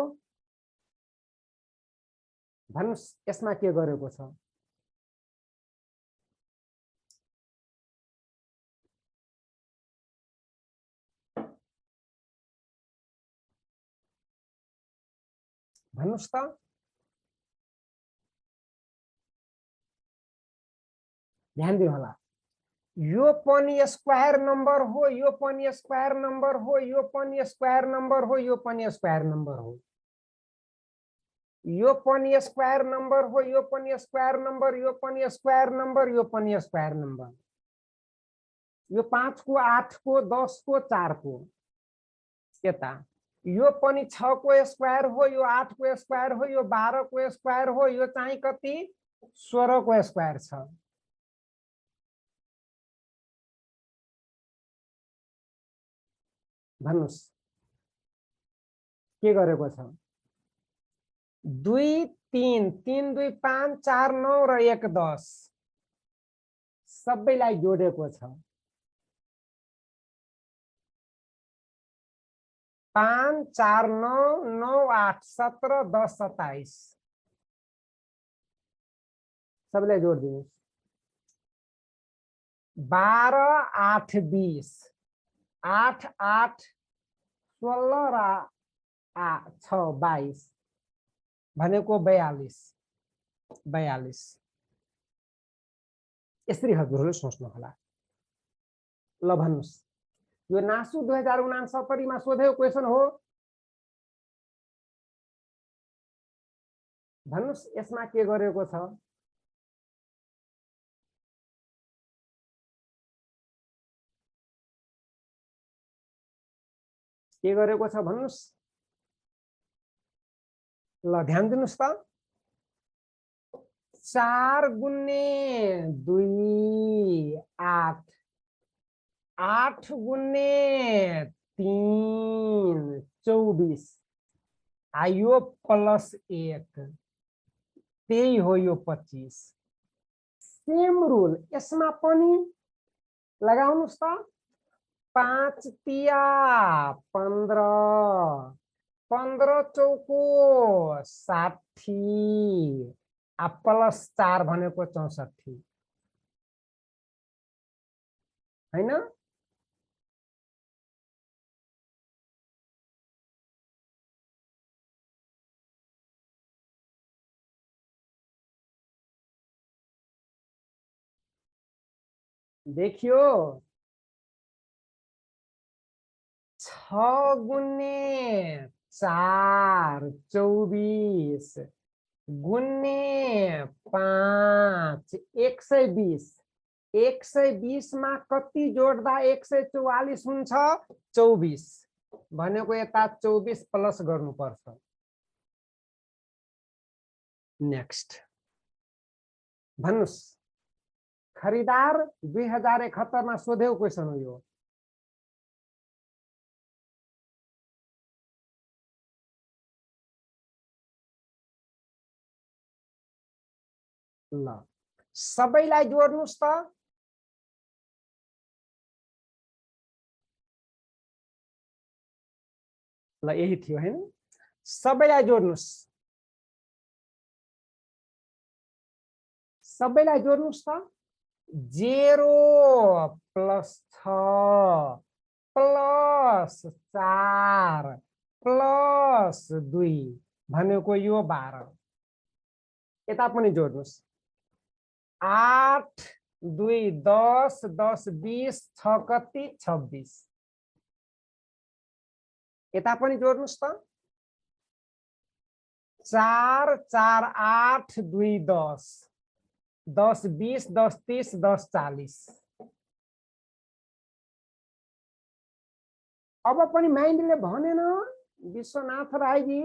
A: भन्नुस् यसमा के गरेको छ? भन्नुस् त? ध्यान दिनु होला, यो पनि स्क्वायर नम्बर हो, यो पनि स्क्वायर नम्बर हो, यो पनि स्क्वायर नम्बर हो, यो पनि स्क्वायर नम्बर हो, यो पनि स्क्वायर नम्बर हो, यो पनि स्क्वायर नम्बर, यो पनि स्क्वायर नम्बर, यो पनि स्क्वायर नम्बर। यो 5 को 8 को 10 को 4 को यता, यो पनि 6 को स्क्वायर हो, यो 8 को स्क्वायर हो, यो 12 को स्क्वायर हो, यो चाहिँ कति? 16 को स्क्वायर छ। भन्नुस् के गरेको छ? 2 3 3 2 5 4 9 र 1 10 सबैलाई जोडेको छ। 5 4 9 9 8 17 10 27 सबैलाई जोडिदिनुस्। 12 8 20, 8 8 16 र 6 22 भनेको 42। 42 यसरी हजुरहरूले सोच्नु होला। ल भन्नुस्, यो नासु 2069 में सोधेको क्वेसन हो। भन्नुस् यसमा के गरेको छ? के गरेको छ भन्नुस्? ल ध्यान दिनुस् त। 4 गुन्ने 2 8, 8 गुन्ने 3 24, आयो प्लस 1, त्यही हो यो 25। सेम रूल यसमा पनि लगाउनुस् त। 5 तिया 15, 15 चौको 60, प्लस 4 भनेको 64 हैन? देखियो 6 गुन्ने 4 24 गुन्ने 5 120, 120 मा कति जोड्दा 144 हुन्छ? 24 भनेको यता 24 प्लस गर्नुपर्छ। नेक्स्ट भन्नुस्। खरिदार 2071 मा सोधेको क्वेसन हो यो। ल सबैलाई जोड्नुस् त। ल यही थियो हैन? सबैलाई जोड्नुस्, सबैलाई जोड्नुस् त। 0 प्लस 6 प्लस 4 प्लस 2 भनेको यो 12। यता पनि जोड्नुस्। 8 2 10 10 20 6 कति 26। यता पनि जोड्नुस् त। 4 4 8 2 10 10 20 10 30 10 40। अब पनि माइन्डले भनेन, विश्वनाथ राईजी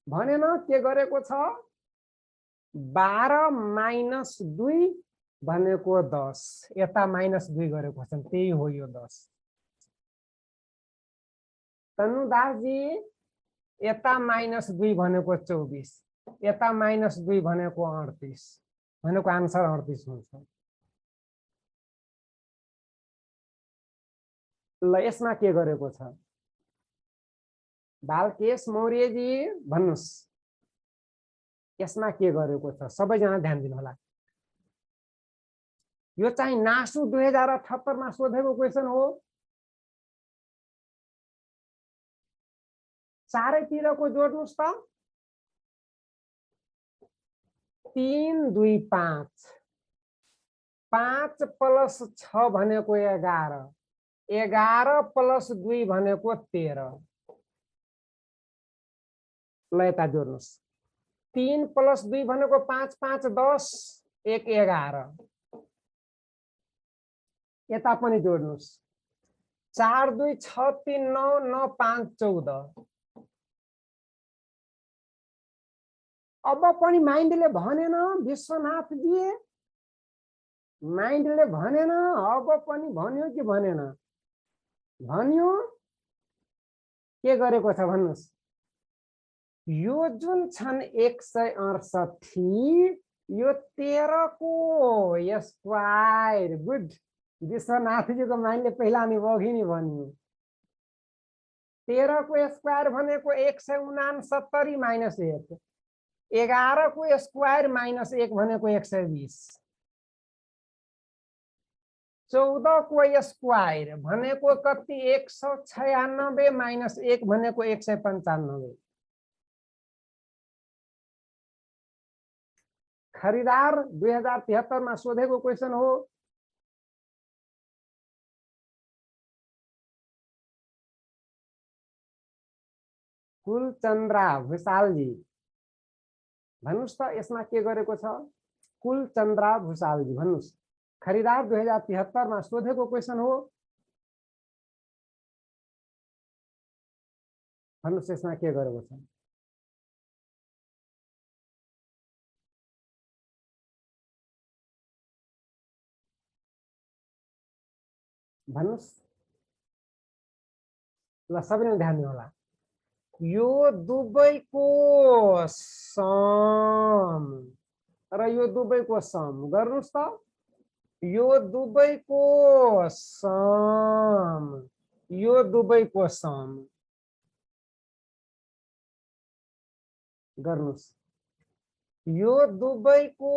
A: भनेन के गरेको छ? 12 माइनस 2 भनेको 10, यता माइनस 2 गरेको छ, त्यही हो यो 10। तनुदास जी यता माइनस 2 भनेको 24, यता माइनस 2 भनेको 38, भनेको आन्सर 38 हुन्छ। ल यसमा के गरेको छ? बालकेश मौर्यजी भन्नुस् यसमा के गरेको छ? सबैजना ध्यान दिनु होला। यो चाहिँ नासु 2078 मा सोधेको क्वेसन हो। चारैतिरको जोड्नुस् त। 3 2 5, 5 प्लस 6 भनेको 11, 11 प्लस 2 भनेको 13। ल यता जोड्नुस्। 3 प्लस 2 भनेको 5 5 10 1 11। यता पनि जोड्नुस्। 4 2 6 3 9 9 5 14। अब पनि माइन्डले भनेन विश्वनाथ जी, माइन्डले भनेन। अब पनि भन्यो कि भनेन? भन्यो। के गरेको छ भन्नुस्? यो जुन छन् 168, यो 13 को स्क्वायर। गुड, विश्वनाथ जी को माइन्डले पहिला नि अघि नि भन्यो। 13 को स्क्वायर भनेको 169 माइनस 1, 11 को स्क्वायर माइनस 1 भनेको 120, 14 को स्क्वायर भनेको कति 196 माइनस 1 भनेको 195। खरिदार 2073 मा सोधेको क्वेसन हो। कुलचन्द्रा भुसालजी भन्नुस् त यसमा के गरेको छ कुलचन्द्रा भुसालजी भन्नुस् खरिदार 2073 मा सोधेको क्वेशन हो भन्नुस् यसमा के गरेको छ भन्नुस् ल सबैले ध्यान दिनु होला यो दुबईको सम र यो दुबईको सम गर्नुस् त यो दुबईको सम यो दुबईको सम गर्नुस् यो दुबईको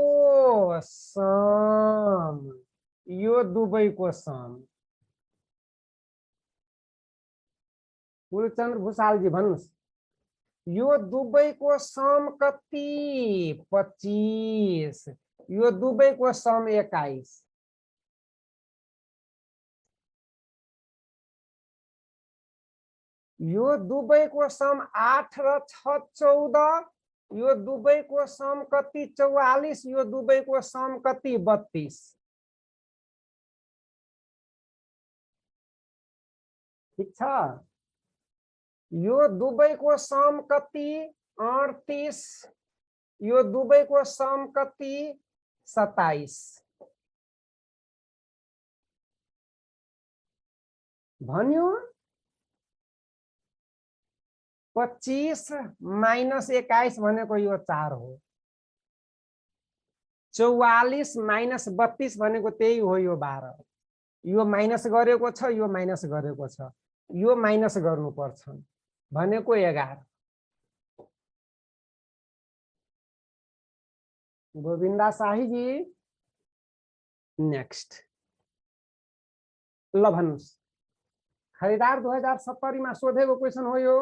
A: सम यो दुबईको सम कुलचन्द्र भुसालजी भन्नुस् यो दुबईको सम कति 25 यो दुबईको सम 21 यो दुबईको सम 8 र 6 14 यो दुबईको सम कति 44 यो दुबईको सम कति 32 ठीक छ यो दुबईको सम कति 38 यो दुबईको सम कति 27 भन्यो 25 माइनस 21 भनेको यो 4 हो 44 माइनस 32 भनेको त्यही हो यो 12 यो माइनस गरेको छ यो माइनस गरेको छ यो माइनस गर्नुपर्छ भनेको 11 गोविन्दा शाही जी नेक्स्ट ल भन्नुस् खरिदार 2070 मा सोधेको क्वेशन हो यो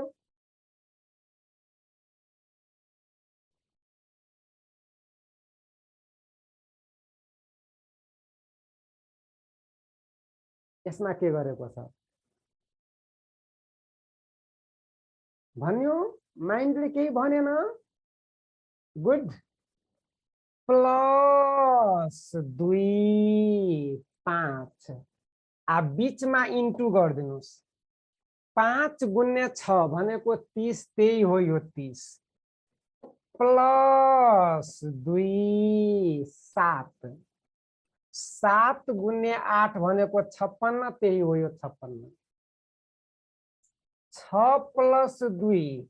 A: यसमा के गरेको छ भन्यो माइन्डले केही भनेन गुड +2 5 आ बीचमा इन्टु गरिदिनुस् 5 गुण्य 6 भनेको 30 त्यही हो यो 30 +2 7 7 गुण्य 8 भनेको 56 त्यही हो यो 56 6 + 2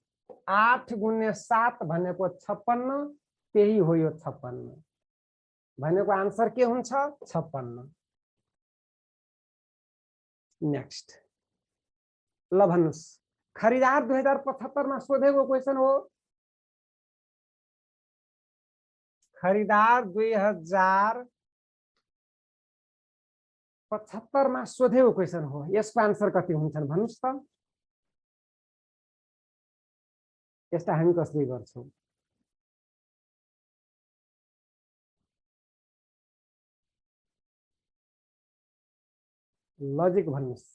A: 8 गुण्य 7 भनेको 56 त्यही हो यो 56 भनेको आन्सर के हुन्छ 56 नेक्स्ट ल भन्नुस् खरिदार 2075 मा सोधेको क्वेशन हो खरिदार 2075 मा सोधेको क्वेशन हो यसको आन्सर कति हुन्छन् भन्नुस् त यस्ता हामी कसरी गर्छौं लजिक भन्नुस्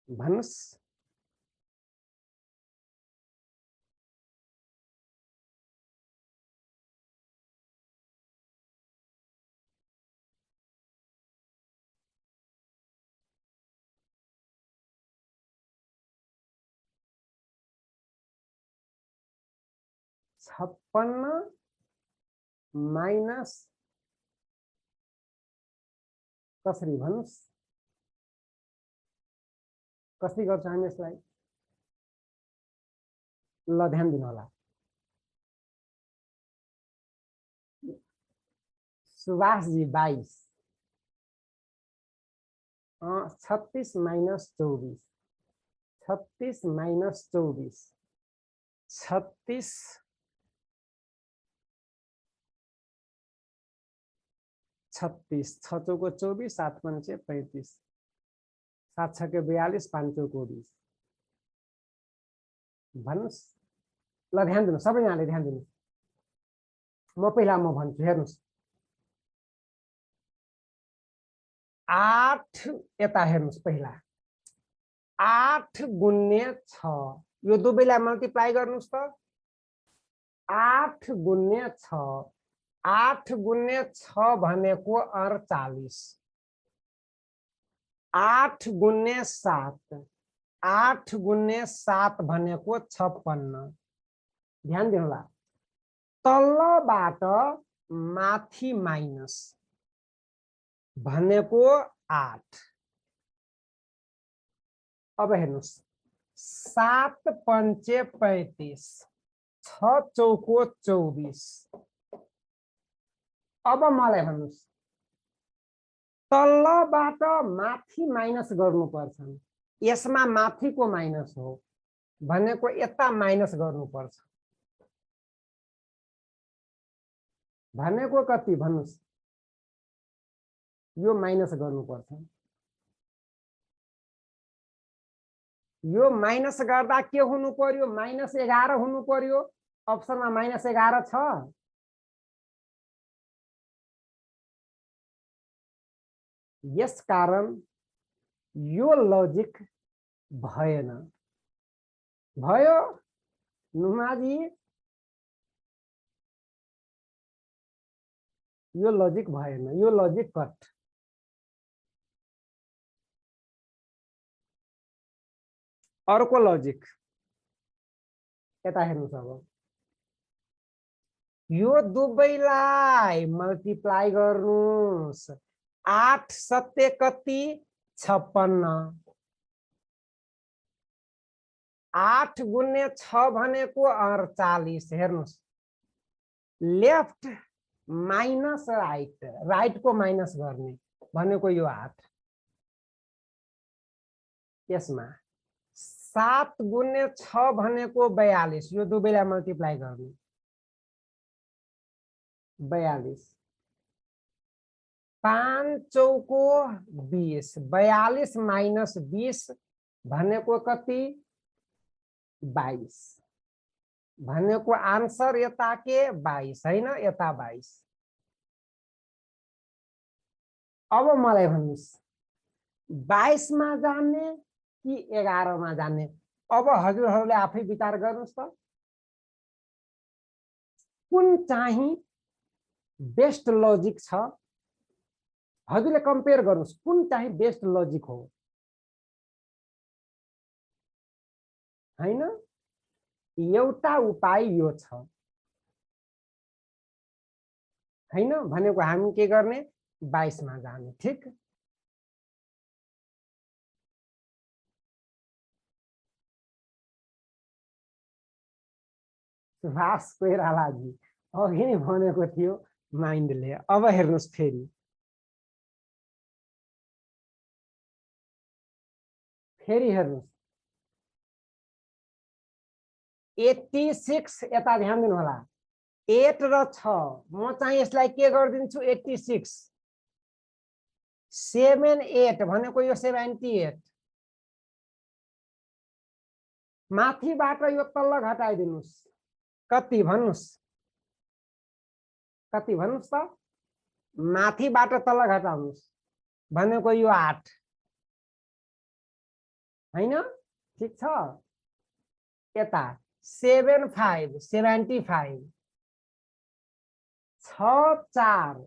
A: भन्नुस् 56 माइनस कसरी भन्नुस् कसरी गर्छ हामी यसलाई ल ध्यान दिनु होला सुभाष जी 22 36 माइनस 24 36 माइनस 24 36 36 6 चौको 24 7 पंचे 35 7 छके 42 5 चौको 20 भन्नुस् ल ध्यान दिनु सबै यहाँले ध्यान दिनु म पहिला म भन्छु हेर्नुस् 8 यता हेर्नुस् पहिला 8 गुन्ने 6 यो दुवैलाई मल्टिप्लाई गर्नुस् त 8 गुन्ने 6 8 गुन्ने 6 भनेको 48 8 गुन्ने 7 8 गुन्ने 7 भनेको 56 ध्यान दिनुहोला तल्लोबाट माथि माइनस भनेको 8 अब हेर्नुस् 7 पंचे 35 6 चौको 24 अब मलाई भन्नुस् तल्लोबाट माथि माइनस गर्नुपर्छ यसमा माथिको माइनस हो भनेको यता माइनस गर्नुपर्छ भनेको कति भन्नुस् यो माइनस गर्नुपर्छ यो माइनस गर्दा के हुनु पर्यो -11 हुनु पर्यो अप्सनमा -11 छ यस कारण यो लजिक भएन भयो नुमाजी यो लजिक भएन यो लजिक कट अर्को लजिक यता हेर्नुस् अब यो दुवैलाई मल्टिप्लाई गर्नुस् 8 सत्ते कति 56 8 गुन्ने 6 भनेको 48 हेर्नुस् लेफ्ट माइनस राइट राइट को माइनस गर्ने भनेको यो 8 यसमा 7 गुन्ने 6 भनेको 42 यो दुवैलाई मल्टिप्लाई गर्ने 42 5 चौको 20 42 माइनस 20 भनेको कति 22 भनेको आन्सर यता के 22 हैन यता 22 अब मलाई भन्नुस् 22 मा जाने कि 11 मा जाने अब हजुरहरूले आफै विचार गर्नुस् त कुन चाहिँ बेस्ट लजिक छ हजुरले कम्पेयर गर्नुस् कुन चाहिँ बेस्ट लजिक हो हैन एउटा उपाय यो छ हैन भनेको हामी के गर्ने 22 मा जाने ठीक सुभाष कोइरालाजी अघि नै भनेको थियो माइन्डले अब हेर्नुस् फेरि हेर्नुस् 86 यता ध्यान दिनु होला 8 र 6 म चाहिँ यसलाई के गर्दिन्छु 86 7 8 भनेको यो 78 माथिबाट यो तल्लो घटाइदिनुस् कति भन्नुस् त माथिबाट तल्लो घटाउनुस् भनेको यो 8 हैन ठीक छ यता 7 5 75 6 4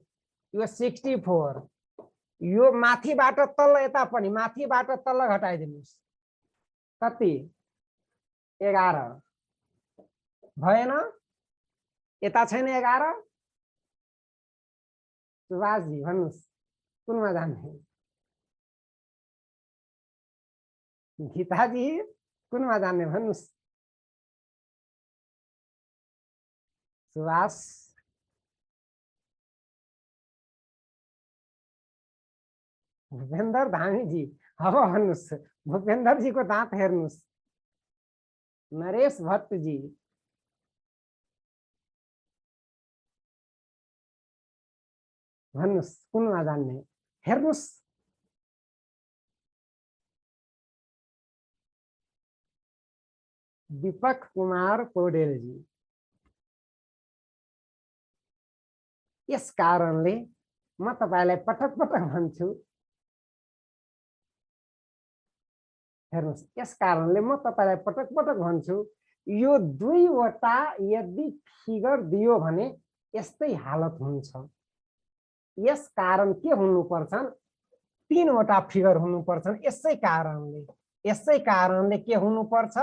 A: यो 64 यो माथिबाट तल्लो यता पनि माथिबाट तल्लो घटाइदिनुस् कति 11 भएन यता छैन 11 सुभाषजी भन्नुस् कुनमा जाने गीताजी कुनमा जाने भन्नुस् सुभाष भूपेन्द्र धामी जी अब भन्नुस् भूपेन्द्र जी को दाँत हेर्नुस् नरेश भट्ट जी भन्नुस् कुनमा जान्ने हेर्नुस् दीपक कुमार पौडेल जी यस कारणले म तपाईलाई पटक पटक भन्छु हेर्नुस्, यस कारणले म तपाईलाई पटक पटक भन्छु, यो दुईवटा यदि फिगर दियो भने यस्तै हालत हुन्छ। यस कारण के हुनुपर्छन्, तीनवटा फिगर हुनुपर्छन्। यसै कारणले के हुनुपर्छ,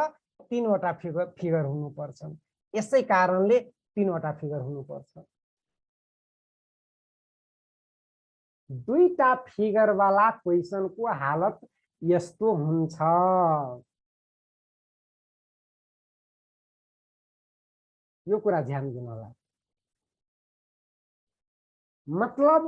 A: तीनवटा फिगर हुनुपर्छन्। यसै कारणले तीनवटा फिगर हुनुपर्छ। दुईटा फिगर वाला क्वेशन को हालत यस्तो हुन्छ। यो कुरा ध्यान दिनु होला। मतलब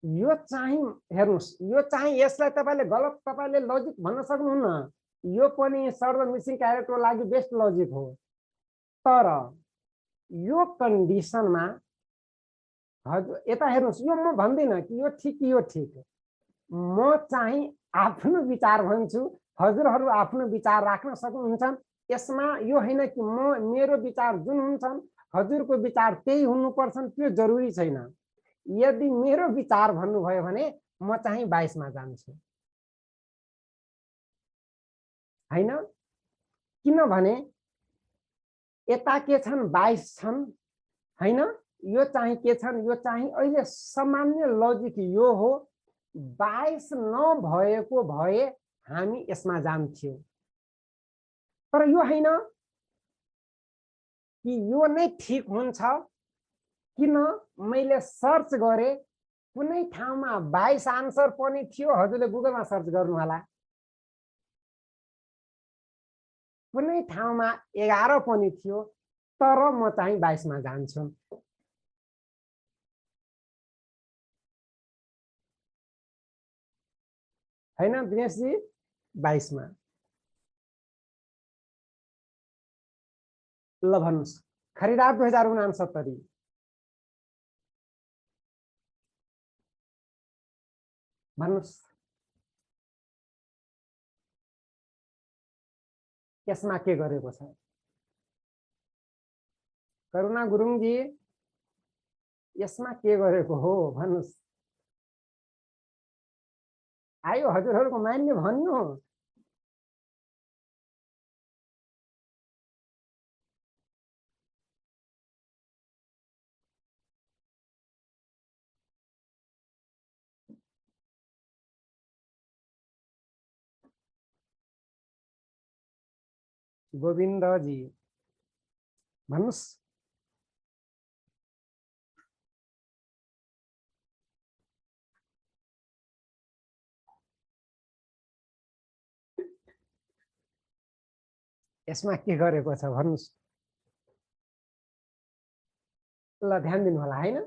A: यो चाहिँ हेर्नुस्, यो चाहिँ यसलाई तपाईले गलत तपाईले लजिक भन्न सक्नुहुन्न। यो पनि सर्व मिसिङ क्यारेक्टरको लागि बेस्ट लजिक हो। तर यो कन्डिसनमा हजुर यता हेर्नुस्, यो म भन्दिनँ कि यो ठिक कि यो ठिक। म चाहिँ आफ्नो विचार भन्छु, हजुरहरू आफ्नो विचार राख्न सक्नुहुन्छ। यसमा यो हैन कि मेरो विचार जुन हुन्छन् हजुरको विचार त्यही हुनुपर्छ, त्यो जरुरी छैन। यदि मेरो विचार भन्नुभयो भने म चाहिँ 22 मा जान्छु, हैन? किनभने यता के छन् 22 छन्, हैन? यो चाहिँ के छन्, यो चाहिँ अहिले सामान्य लजिक यो हो, 22 नभएको भए हामी यसमा जान्थ्यौं। तर यो हैन कि यो नै ठीक हुन्छ। किन मैले सर्च गरे, कुनै ठाउँमा 22 आन्सर पनि थियो, हजुरले गुगलमा सर्च गर्नु होला। कुनै ठाउँमा 11 पनि थियो, तर म चाहिँ 22 मा जान्छु। हैन दिनेश जी? 22 मा। ल भन्नुस्, खरिदार 2069। भन्नुस्, यसमा के गरेको छ? करुणा गुरुङजी, यसमा के गरेको हो भन्नुस्? आयो हजुरहरूको मान्य भन्नु। गोविन्दजी भन्नुस्। यसमा के गरेको छ भन्नुस्? ल ध्यान दिनु होला, हैन?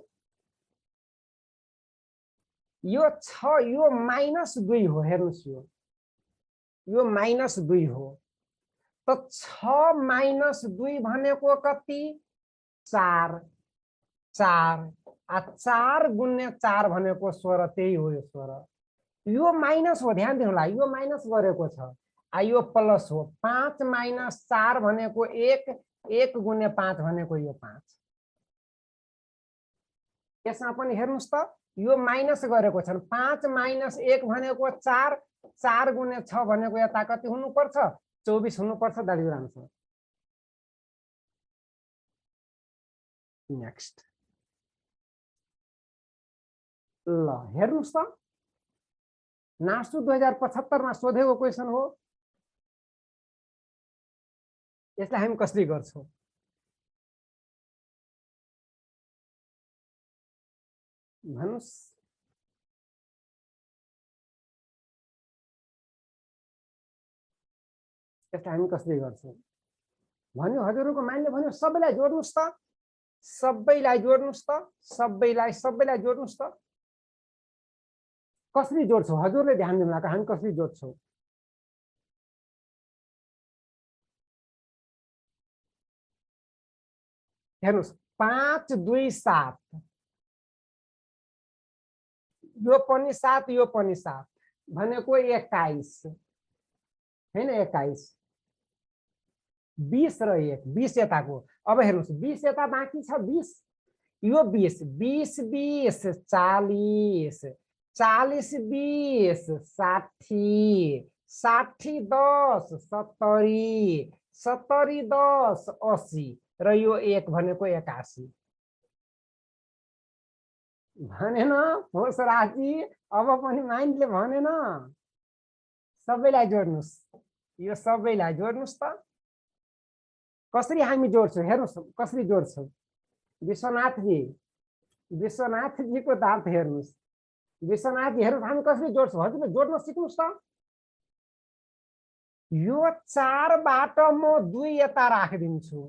A: यो छ, यो -2 हो। हेर्नुस्, यो -2 हो। त 6 - 2 भनेको कति? 4। 4 गुण्य 4 भनेको 16, त्यही हो यो 16। यो माइनस हो, ध्यान दिनु होला, यो माइनस गरेको छ। यो प्लस हो। 5 - 4 भनेको 1, 1 गुण्य 5 भनेको यो 5। यसमा पनि हेर्नुस् त, यो माइनस गरेको छ। 5 - 1 भनेको 4, 4 गुण्य 6 भनेको यता कति हुनुपर्छ? 24 हुनुपर्छ। That is answer. नेक्स्ट। ल हेर्नुस् त, नासु 2075 मा सोधेको क्वेशन हो। यसलाई हामी कसरी गर्छौं? भन्नुस्। यसलाई हामी कसरी गर्छौं भन्यो हजुरहरूको मान्य भन्यो। सबैलाई जोड्नुस् त, सबैलाई जोड्नुस् त, सबैलाई जोड्नुस् त। कसरी जोड्छौं हजुरले ध्यान दिनु होला, हामी कसरी जोड्छौं? हेर्नुस्, 5 2 7, यो पनि 7, यो पनि 7 भनेको 21 हैन? 21, 20 र 1, 20 यताको। अब हेर्नुस्, 20 यता बाँकी छ 20, यो 20, 20 20 40, 40 20 60, 60 10 70 70 10 80 र यो 1 भनेको 81 भनेन ठोस राशि। अब पनि माइन्डले भनेन सबैलाई जोड्नुस्, यो सबैलाई जोड्नुस् त। कसरी हामी जोड्छौँ हेर्नुस्, कसरी जोड्छौँ। विश्वनाथजी, विश्वनाथजीको दाँत हेर्नुस्। विश्वनाथजी हेर्नुस् हामी कसरी जोड्छौँ, हजुरले जोड्न सिक्नुस् त। यो 4 बाट म 2 यता राखिदिन्छु,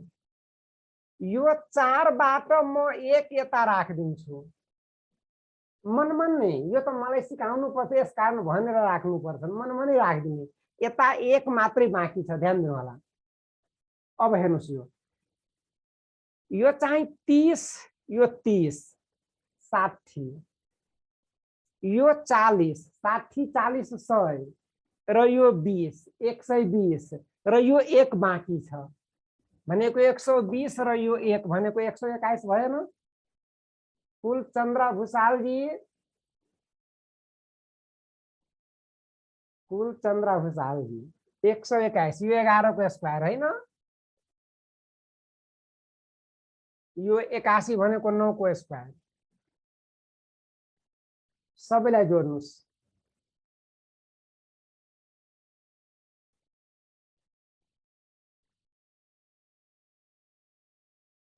A: यो 4 बाट म 1 यता राखिदिन्छु। मनमनै यो त मलाई सिकाउनु पर्छ यस कारण भनेर राख्नु पर्छ, मनमनै राखिदिने। यता 1 मात्रै बाँकी छ, ध्यान दिनु होला। अब हेर्नुस् यो चाहिँ 30, यो 30 60, यो 40 60 40 100 र यो 20 120 र यो 1 बाँकी छ भनेको 120 र यो 1 भनेको 121 भएन। कुलचन्द्र भुसालजी, कुलचन्द्र भुसालजी 121 यो 11 को स्क्वायर हैन, यो 81 भनेको 9 को स्क्वायर। सबैलाई जोड्नुस्।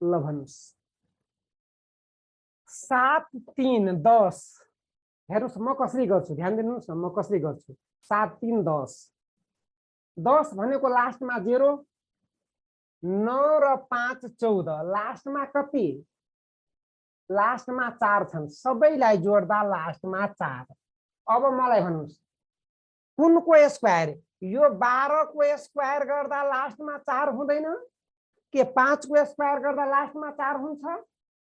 A: ल भन्नुस्। 7 3 10 हेर्नुस् म कसरी गर्छु, ध्यान दिनुस् न म कसरी गर्छु। 7 3 10 10 भनेको लास्टमा 0, 9 र 5 14 लास्टमा कति, लास्टमा 4 छन्, सबैलाई जोड्दा लास्टमा 4। अब मलाई भन्नुस् कुनको स्क्वायर, यो 12 को स्क्वायर गर्दा लास्टमा 4 हुँदैन के, 5 को स्क्वायर गर्दा लास्टमा 4 हुन्छ,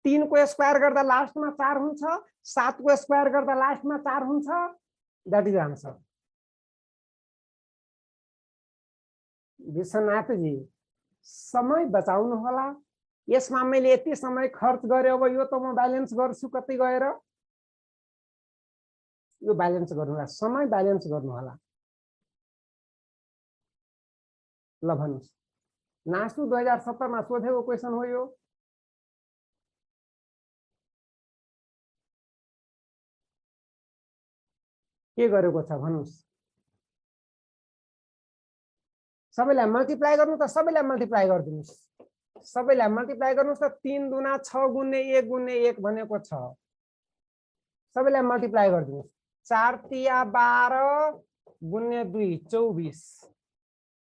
A: 3 को स्क्वायर गर्दा लास्टमा 4 हुन्छ, 7 को स्क्वायर गर्दा लास्टमा 4 हुन्छ। That is answer. विश्वनाथजी समय बचाउनु होला, यसमा मैले यति समय खर्च गरे, अब यो त म ब्यालेन्स गर्छु कतै गएर, यो ब्यालेन्स गर्नु होला, समय ब्यालेन्स गर्नु होला। ल भन्नुस्। नासु 2070 मा सोधेको क्वेशन हो यो। के गरेको छ भन्नुस्। सबैलाई मल्टिप्लाई गर्नु त, सबैलाई मल्टिप्लाई गरिदिनुस्, सबैलाई मल्टिप्लाई गर्नुस् त। 3 दुना 6 गुणे 1 गुणे 1 भनेको 6, सबैलाई मल्टिप्लाई गरिदिनुस्। 4 तिया 12 गुणे 2 24,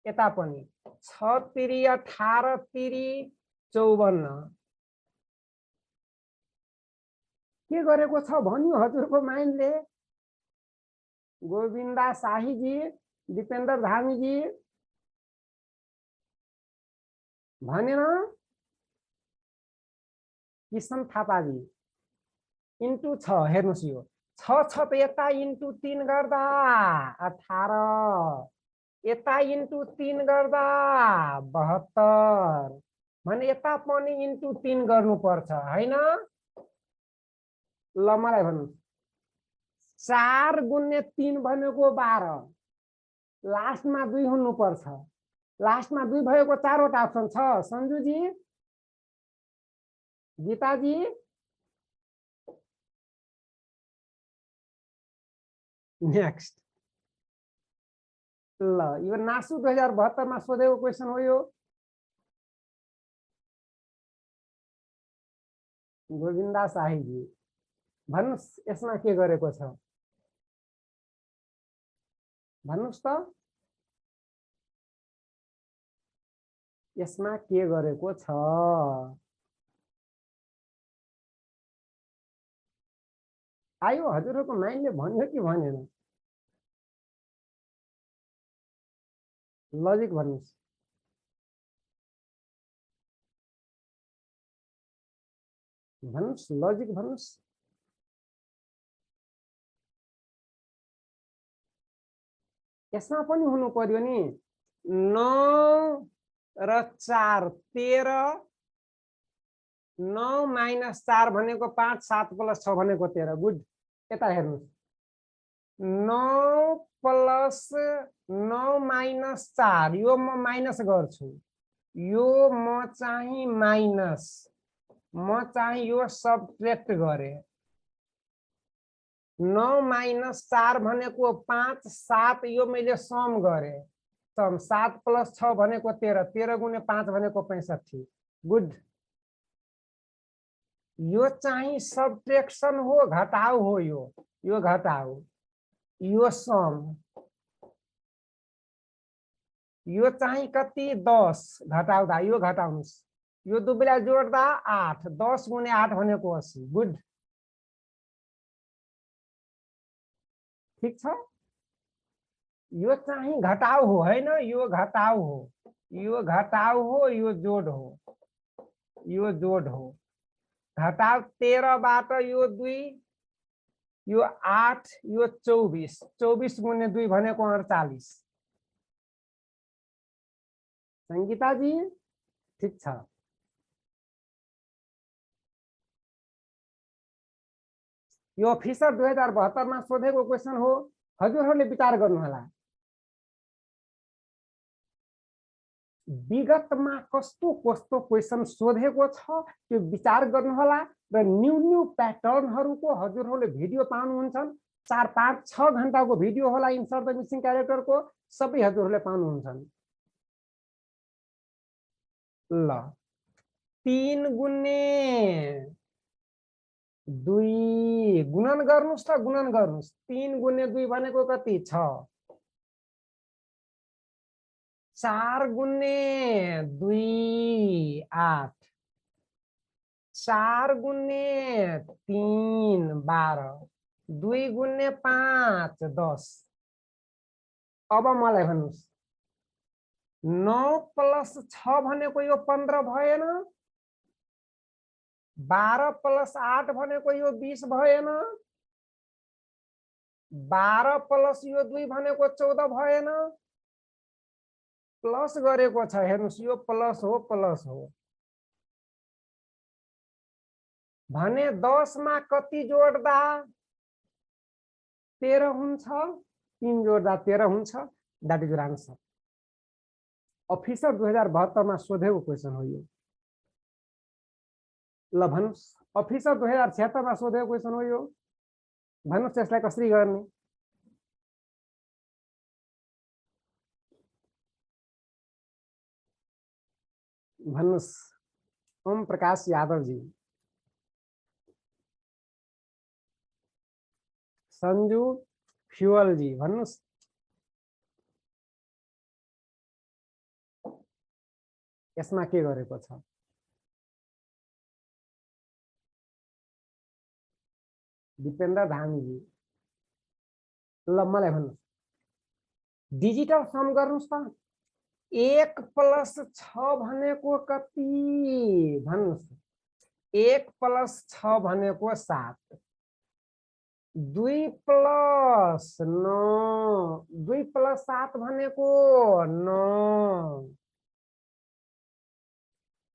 A: यता पनि 6 तिरी 18 तिरी 54। के गरेको छ भन्यो हजुरको माइन्डले। गोविन्दा शाहीजी, दिपेन्द्र धामीजी भनेन, किशन थापाजी इन्टु 6 हेर्नुस् यो 6 6 त यता इन्टु 3 गर्दा 18, यता इन्टु 3 गर्दा 72 भने यता पनि इन्टु 3 गर्नुपर्छ हैन। ल मलाई भन्नुस् 4 गुणे 3 भनेको 12, लास्टमा 2 हुनुपर्छ, लास्टमा 2 भएको 4 वटा अप्सन छ। सञ्जुजी, गीताजी, नेक्स्ट। ल यो नासु 2072 मा सोधेको क्वेशन हो यो। गोविन्दा शाहीजी भन्नुस् यसमा के गरेको छ भन्नुस् त, यसमा के गरेको छ। आयो हजुरहरूको माइन्डले भन्यो कि भनेन, लजिक भन्नुस्। भन्नुस् लजिक भन्नुस्। यसमा पनि हुनु पर्यो नि। 9 र 4 13, 9 माइनस 4 भनेको 5, 7 प्लस 6 भनेको 13। गुड। यता हेर्नुस् 9 प्लस 9 माइनस 4 यो म माइनस गर्छु यो म चाहिँ माइनस म चाहिँ यो सबट्र्याक्ट गरे 9 माइनस 4 भनेको 5 7 यो मैले सम गरे सम 7 प्लस 6 भनेको 13 13 गुणे 5 भनेको 65 गुड यो चाहिँ सबट्र्याक्सन हो घटाउ हो यो घटाउ यो सम यो चाहिँ कति 10 घटाउँदा यो घटाउनुस् यो दुबैलाई जोड्दा 8 10 गुणे 8 भनेको 80 गुड ठीक छ यो चाहिँ घटाउ हो हैन यो घटाउ हो यो जोड हो घटाउ 13 बाट यो 2 यो 8 यो 24 24 गुणे 2 भनेको 48 संगीता जी ठीक छ यो फिसर 2072 मा सोधेको क्वेशन हो हजुरहरूले विचार गर्नुहोला विगतमा कस्तो कस्तो क्वेशन सोधेको छ त्यो विचार गर्नुहोला र न्यू प्याटर्नहरुको हजुरहरूले भिडियो पाउनुहुन्छ 4 5 6 घण्टाको भिडियो होला इन्सर्ट द मिसिङ क्यारेक्टरको सबै हजुरहरूले पाउनुहुन्छ ल 3 गुणे 2 गुणन गर्नुस् त गुणन गर्नुस् 3 गुणे 2 भनेको कति 6 4 गुणे 2 8 4 गुणे 3 12 2 गुणे 5 10 अब मलाई भन्नुस् 9 प्लस 6 भनेको यो 15 भएन 12 प्लस 8 भनेको यो 20 भएन 12 प्लस यो 2 भनेको 14 भएन प्लस गरेको छ हेर्नुस् यो प्लस हो भने 10 मा कति जोड्दा 13 हुन्छ 3 जोड्दा 13 हुन्छ दैट इज आन्सर अफिसर 2072 मा सोधेको क्वेशन हो यो ल भन्नुस् अफिसर 2076 मा सोधेको क्वेशन हो यो भन्नुस् यसलाई कसरी गर्ने भन्नुस् ओम प्रकाश यादव जी संजू फ्यूअल जी भन्नुस् यसमा के गरेको छ दीपेन्द्र धामी जी ल मलाई भन्नुस् डिजिटल सम गर्नुस् त 1 प्लस 6 भनेको कति भन्नुस् 1 प्लस 6 भनेको 7 2 प्लस 9 2 प्लस 7 भनेको 9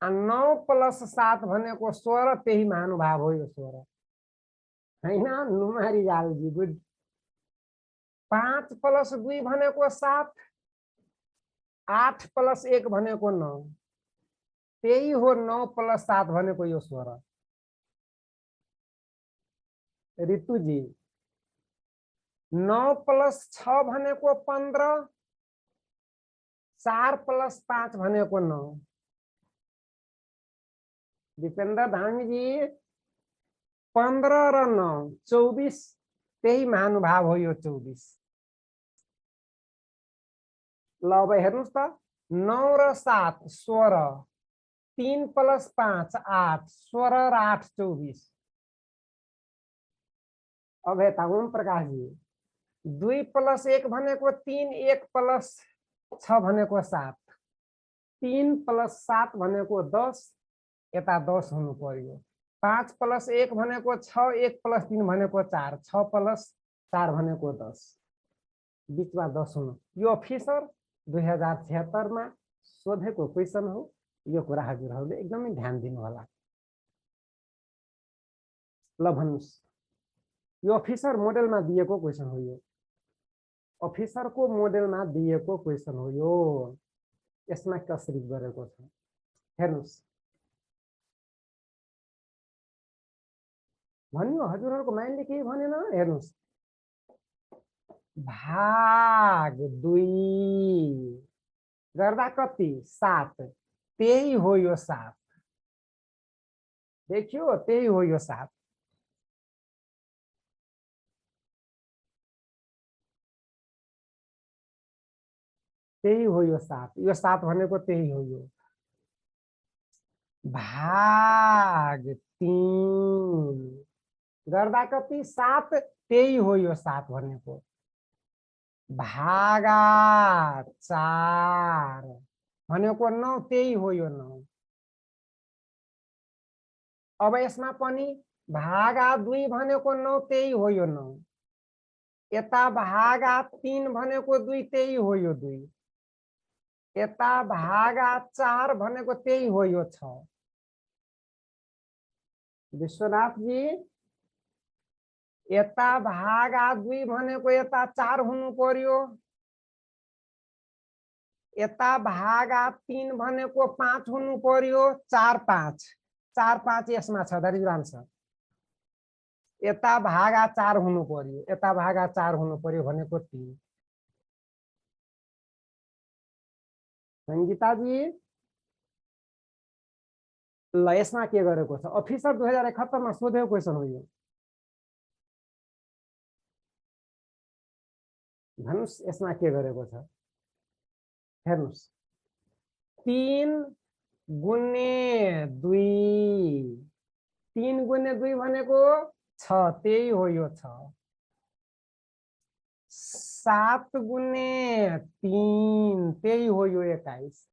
A: 9 प्लस 7 भनेको 16 त्यही महानुभाव हो यो 16 हैन नुमारी जाल जी गुड 5 प्लस 2 भनेको 7 8 प्लस 1 भनेको 9 त्यही हो 9 प्लस 7 भनेको यो 16 ऋतु जी 9 प्लस 6 भनेको 15 4 प्लस 5 भनेको 9 दीपेन्द्र धामी जी 15 र 9 24 त्यही महानुभाव हो यो 24 ल अब हेर्नुस् त 9 र 7 16 3 प्लस 5 8 16 र 8 24 अब यता ओम प्रकाश जी 2 प्लस 1 भनेको 3 1 प्लस 6 भनेको 7 3 प्लस 7 भनेको 10 यता 10 हुनु पर्यो 5 प्लस 1 भनेको 6 1 प्लस 3 भनेको 4 6 प्लस 4 भनेको 10 बीचमा 10 हुनु यो अफिसर 2076 मा सोधेको क्वेशन हो यो कुरा हजुरहरूले एकदमै ध्यान दिनु होला ल भन्नुस् यो अफिसर मोडेलमा दिएको क्वेशन हो यो अफिसरको मोडेलमा दिएको क्वेसन हो यो। यसमा कसरी गरेको छ हेर्नुस्। भन्यो हजुरहरुको माइन्डले केही भनेन। हेर्नुस्, भाग 2 गर्दा कति 7, त्यही हो यो 7। देखियो, त्यही हो यो 7। त्यही हो यो 7। यो 7 भनेको त्यही हो यो। भाग 3 गर्दा कति 7, त्यही हो यो 7 भनेको। भागा 4 भनेको 9, त्यही हो यो 9। अब यसमा पनि भागा 2 भनेको 9, त्यही हो यो 9। यता भागा 3 भनेको 2, त्यही हो यो 2। यता भागा 4 भनेको त्यही हो यो 6। विश्वनाथ जी, यता भागा 2 भनेको यता 4 हुनु पर्यो। यता भागा 3 भनेको 5 हुनु पर्यो। 4 5 4 5 यसमा छ, दैट इज आन्सर। यता भागा 4 हुनु पर्यो। यता भागा 4 हुनु पर्यो भनेको 3। संगीता जी, ल यसमा के गरेको छ? अफिसर 2071 मा सोधेको क्वेसन हो यो। भन्नुस् यसमा के गरेको छ? हेर्नुस्, 3 गुणे 2, 3 गुणे 2 भनेको 6, त्यही हो यो 6। 7 गुणे 3, त्यही हो यो 21।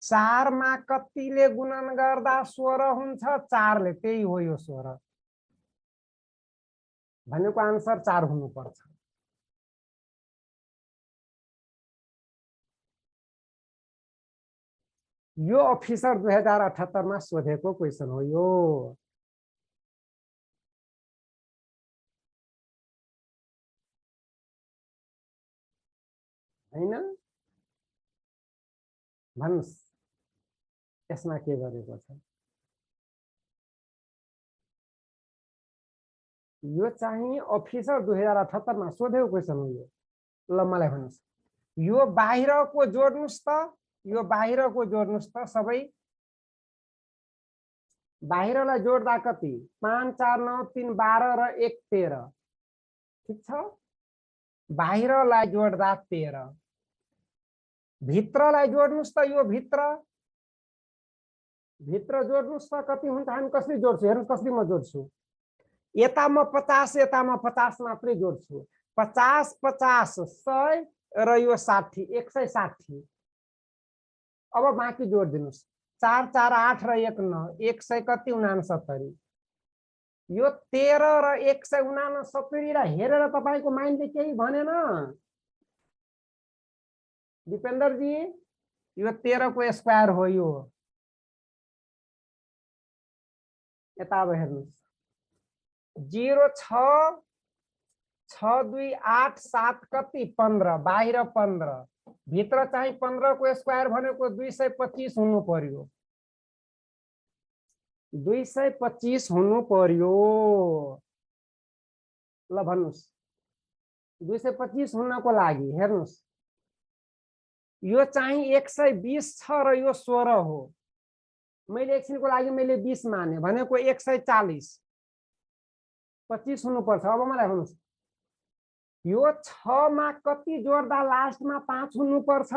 A: 4 मा कतिले गुणन गर्दा 16 हुन्छ? 4 ले, त्यही हो यो 16। भनेको आन्सर 4 हुनुपर्छ। यो अफिसर 2078 मा सोधेको क्वेसन हो यो। हैन? भन्नुस् यसमा के गरेको छ? यो चाहिँ अफिसर 2078 मा सोधेको क्वेसन हो यो। ल मलाई भन्नुस्, यो बाहिरको जोड्नुस् त, यो बाहिरको जोड्नुस् त सबै। बाहिरलाई जोड्दा कति? 5 4 9 3 12 र 1 13। ठीक छ? बाहिरलाई जोड्दा 13। भित्रलाई जोड्नुस् त, यो भित्र जोड्नुस् त कति हुन्छ? हामी कसरी जोड्छु? हेर्नुस् कसरी म जोड्छु। यता म 50, यता म 50 मात्रै जोड्छु। 50 50 100 र यो 60 160। अब बाँकी जोड दिनुस्। 4 4 8 र 1 9, 100 कति? 69। यो 13 र 169 लाई हेरेर तपाईको माइन्डले केही भनेन? दिपेन्द्र जी, यो 13 को स्क्वायर हो यो। यता अब हेर्नुस्, 0 6 6 2 8 7 कति? 15। बाहिर 15, भित्र चाहिँ 15 को स्क्वायर भनेको 225 हुनु पर्यो। 225 हुनु पर्यो। ल भन्नुस्, 225 हुनको लागि हेर्नुस्, यो चाहिँ 120 छ र यो 16 हो। मैले एकछिनको लागि मैले 20 माने, भनेको 140। 25 हुनुपर्छ। अब मलाई भन्नुस्, यो 6 मा कति जोड्दा लास्टमा 5 हुनुपर्छ?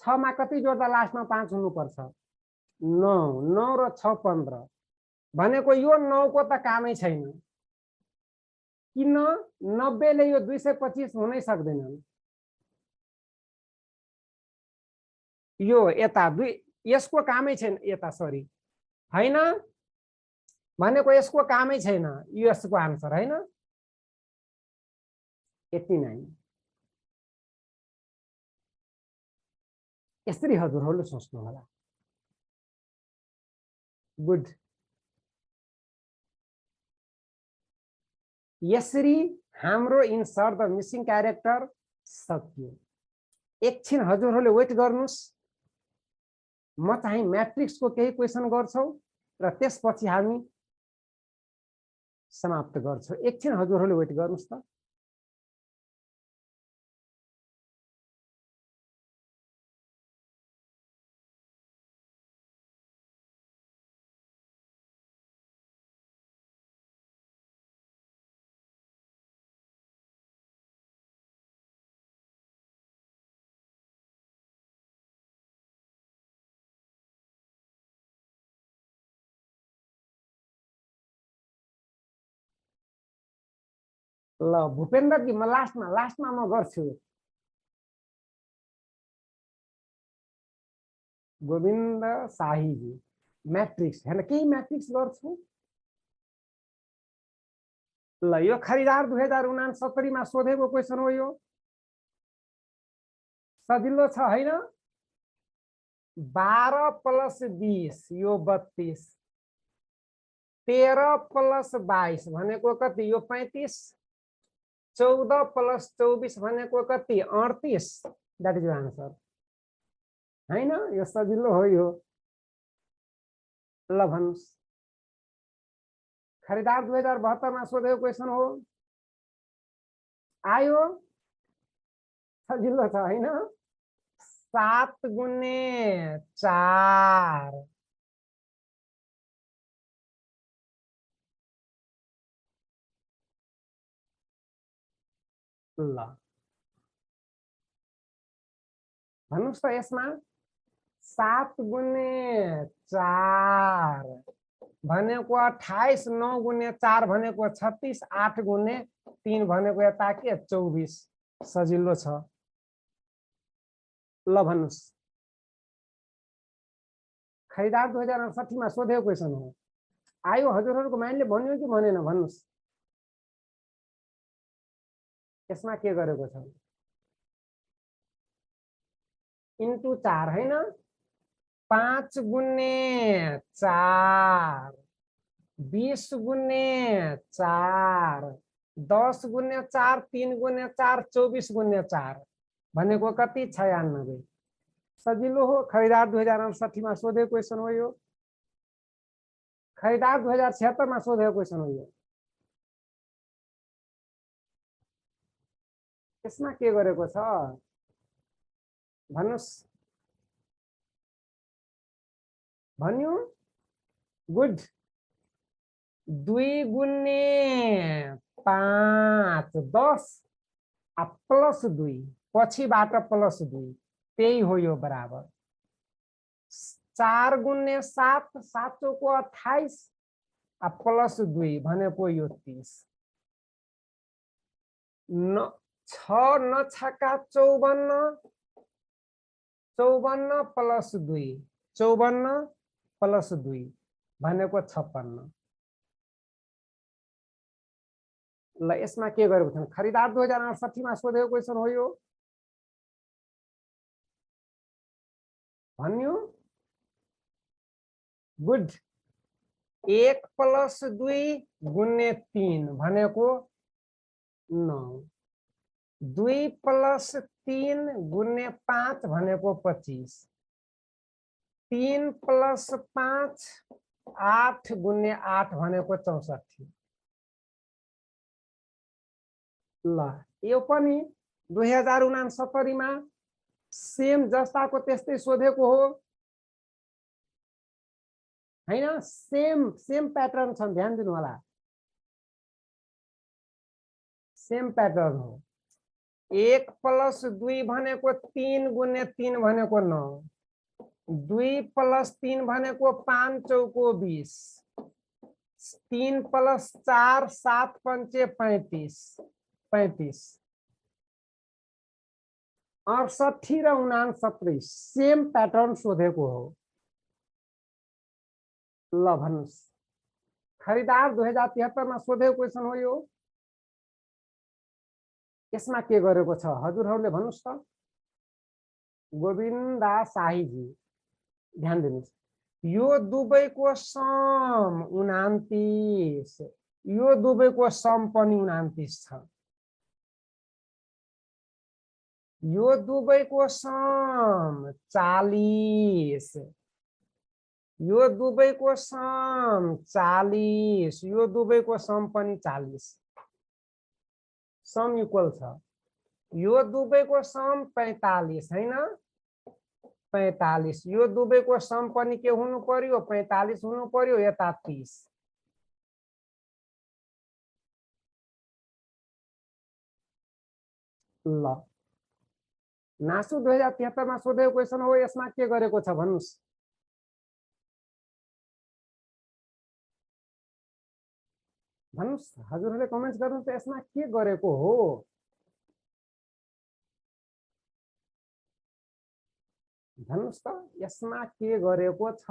A: 6 मा कति जोड्दा लास्टमा 5 हुनुपर्छ? 9। 9 र 6 15। भनेको यो 9 को त कामै छैन। किन? 90 ले यो 225 हुनै सक्दैन। यो यता 2 यसको कामै छैन। यता सरी हैन, भनेको यसको कामै छैन। यो यसको आन्सर हैन। 89। यसरी हजुरहरूले सोच्नु होला। गुड। यसरी हाम्रो इन्सर्ट द मिसिङ क्यारेक्टर सक्यो। एकछिन हजुरहरूले वेट गर्नुस्, म चाहिँ म्याट्रिक्सको केही क्वेसन गर्छौ र त्यसपछि हामी समाप्त गर्छौँ। एकछिन हजुरहरूले वेट गर्नुस् त। ल भूपेन्द्रजी, म लास्टमा म गर्छु। गोविन्द शाहीजी, मैट्रिक्स हैन, केही मैट्रिक्स गर्छु। ल यो खरिदार 2069 मा सोधेको क्वेसन हो। यो सजिलो छ हैन? 12 + 20 यो 32, 13 + 22 भनेको कति? यो 35, 14 + 24 भनेको कति? 38। दैट इज आन्सर हैन? यो सजिलो हो यो। ल भन्नुस्, खरिदार 2072 मा सोधेको क्वेसन हो। आयो? सजिलो छ हैन? 7 × 4 ल भन्नुस् त यसमा 7 × 4 भनेको 28, 9 × 4 भनेको 36, 8 × 3 भनेको यता के 24। सजिलो छ। ल भन्नुस्, खरिदार 2068 मा सोधेको क्वेसन हो। आयो? हजुरहरूको माइन्डले भन्यो कि भनेन? भन्नुस् यसमा के गरेको छ? इन्टु 4 हैन? 5 × 4, 20 × 4, 10 × 4, 3 × 4, 24 × 4 भनेको कति? 96। सजिलो हो। खरिदार 2068 मा सोधेको क्वेसन हो यो। खरिदार 2076 मा सोधेको क्वेसन हो यो। यसमा के गरेको छ? भन्नुस्। भन्यो? गुड। 2 × 5 10 +2 पछिबाट +2 त्यही हो यो बराबर। 4 × 7 7 चौको 28 +2 भनेको यो 30। 6 9 छक्का 54, 54 + 2 54 + 2 भनेको 56। ल यसमा के गरेको छ? खरिदार 2068 मा सोधेको क्वेसन हो यो। भन्यो? गुड। 1 + 2 × 3 भनेको 9, 2 + 3 × 5 भनेको 25, 3 + 5 8 × 8 भनेको 64। ल यो पनि 2069 मा सेम जस्ताको त्यस्तै सोधेको हो हैन? सेम प्याटर्न छ, ध्यान दिनु होला। सेम प्याटर्न हो। 1 + 2 भनेको 3 × 3 भनेको 9, 2 + 3 भनेको 5 चौको 20, 3 + 4 7 पंचे 35, 35। 68 र 69 सेम प्याटर्न सोधेको हो। ल भन्नुस्, खरिदार 2073 मा सोधेको क्वेसन हो यो। यसमा के गरेको छ? हजुरहरूले भन्नुस् त। गोविन्दा शाहीजी, ध्यान दिनुस्। यो दुवैको सम 29, यो दुवैको सम पनि 29 छ। यो दुवैको सम 40, यो दुवैको सम 40, यो दुवैको सम पनि 40, सम इक्वल छ। यो दुवैको सम 45 हैन, 45, यो दुवैको सम पनि के हुनु पर्यो, 45 हुनु पर्यो, यता 30। ल नासु 2073 मा सोधेको क्वेशन हो, यसमा के गरेको छ भन्नुस्? भन्नुस्, हजुरहरूले कमेन्ट गर्नुस् त यसमा के गरेको हो? भन्नुस् त यसमा के गरेको छ,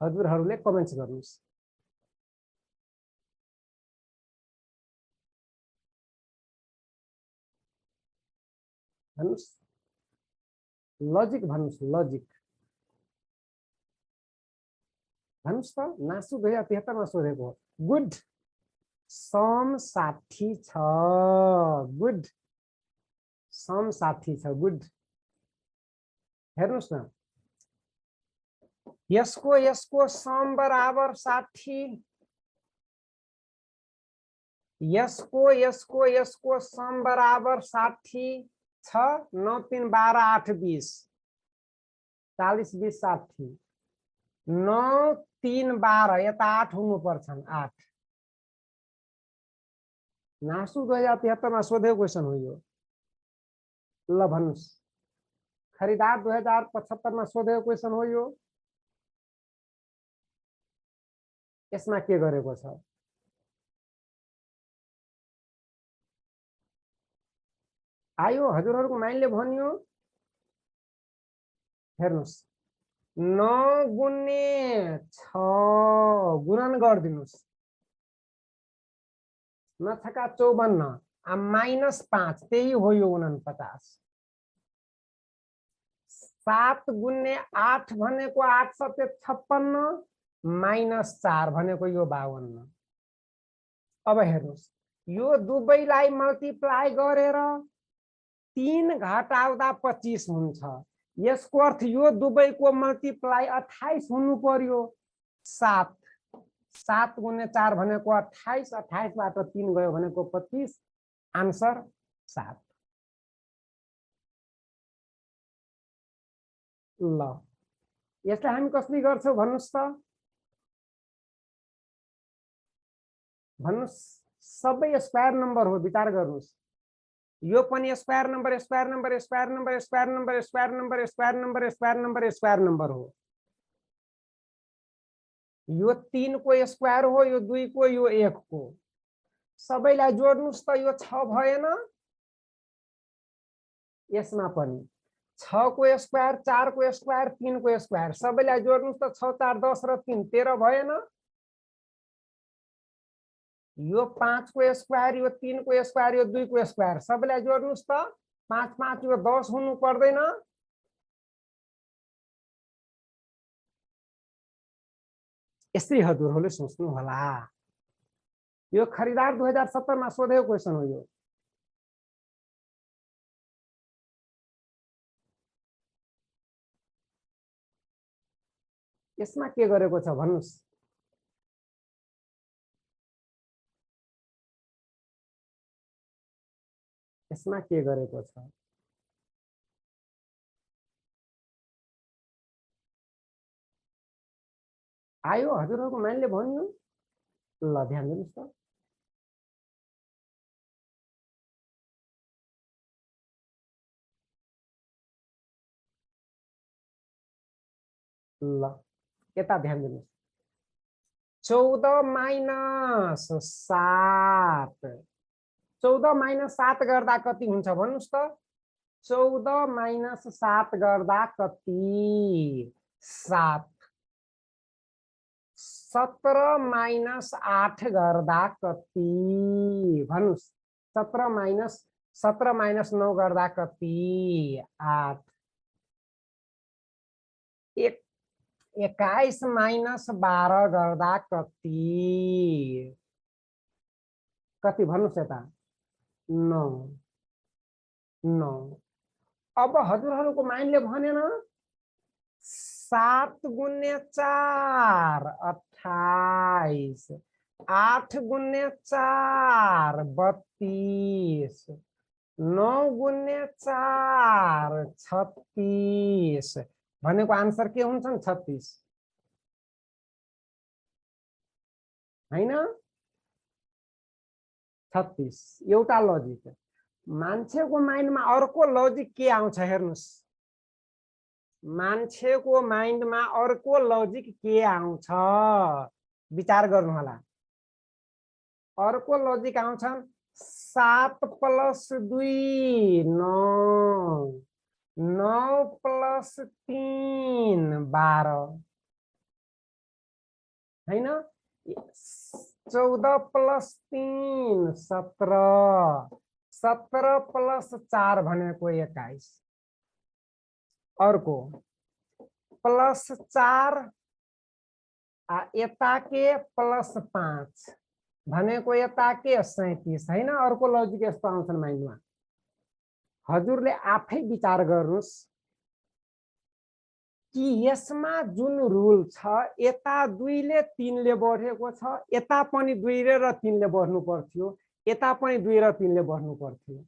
A: हजुरहरूले कमेन्ट गर्नुस्। भन्नुस्, लजिक भन्नुस्, लजिक भन्नुस् त। नासु 2073 मा सोधेको। गुड, सम 60 छ, गुड, सम 60 छ, गुड। हेर्नुस् न, यसको यसको सम बराबर 60, यसको यसको यसको सम बराबर 60 छ। 9 3 12 8 20, 40 20 60, 9 3 12, यता 8 हुनु पर्छन्, 8। नासु 2073 मा सोधेको क्वेशन हो यो। ल भन्नुस्, खरिदार 2075 मा सोधेको क्वेशन हो यो। यसमा के गरेको छ? आयो, हजुरहरूको माइन्डले भन्यो। हेर्नुस्, 9 गुणे 6 गुणन गरिदिनुस्, 9 छका 54, -5, त्यही हो यो 49। 7 गुणे 8 भनेको 8 सत्य 56, -4 भनेको यो 52। अब हेर्नुस्, यो दुवैलाई मल्टिप्लाई गरेर 3 घटाउँदा 25 हुन्छ। यसको अर्थ यो दुवैको मल्टिप्लाई 28 हुनु पर्यो। 7 7 गुणे 4 भनेको 28, 28 बाट 3 गयो भनेको 25, आन्सर 7। ल यसलाई हामी कसरी गर्छौं भन्नुस् त? भन्नुस्, सबै स्क्वायर नम्बर हो, विचार गर्नुस्। यो पनि square number, square number, square number, square number, square number, square number, square number, square number हो। यो 3 को स्क्वायर हो, यो 2 को, यो 1 को। सबैलाई जोड्नुस् त यो 6 भएन? यसमा पनि 6 को स्क्वायर, 4 को स्क्वायर, 3 को स्क्वायर, सबैलाई जोड्नुस् त 6 4 10 र 3 13 भएन? यो 5 को स्क्वायर, यो 3 को स्क्वायर, यो 2 को स्क्वायर, सबैलाई जोड्नुस् त 5 5 यो 10 हुनु पर्दैन? यसरी हजुरहरूले सोच्नु होला। यो खरिदार 2070 मा सोधेको क्वेशन हो यो। यसमा के गरेको छ भन्नुस्? यसमा के गरेको छ? आयो, हजुरहरूको माइन्डले भन्यो। ल ध्यान दिनुस् त। ल यता ध्यान दिनुस्। 14 माइनस 7, 14 माइनस 7 गर्दा कति हुन्छ भन्नुस् त? 14 माइनस 7 गर्दा कति? 7। 17 माइनस 8 गर्दा कति भन्नुस्? 17 माइनस 9 गर्दा कति? 8। 21 माइनस 12 गर्दा कति? कति भन्नुस् यता? 9। 9। अब हजुरहरूको माइन्डले भनेन 7 गुणे 4 28, 8 गुणे 4 32, 9 गुणे 4 36 भनेको आन्सर के हुन्छ 36 हैन 36 एउटा लजिक मान्छेको माइन्डमा अर्को लजिक के आउँछ हेर्नुस् मान्छेको माइन्डमा अर्को लजिक के आउँछ विचार गर्नु होला अर्को लजिक आउँछ 7 + 2 9 9 + 3 12 हैन 14 + 3 17 17 + 4 भनेको 21 अर्को +4 यता के +5 भनेको यता के 37 हैन अर्को लजिक यस्तो आउँछन् माइन्डमा हजुरले आफै विचार गर्नुस् कि यसमा जुन रुल छ यता 2 ले 3 ले बढेको छ यता पनि 2 र 3 ले बढ्नु पर्थ्यो यता पनि 2 र 3 ले बढ्नु पर्थ्यो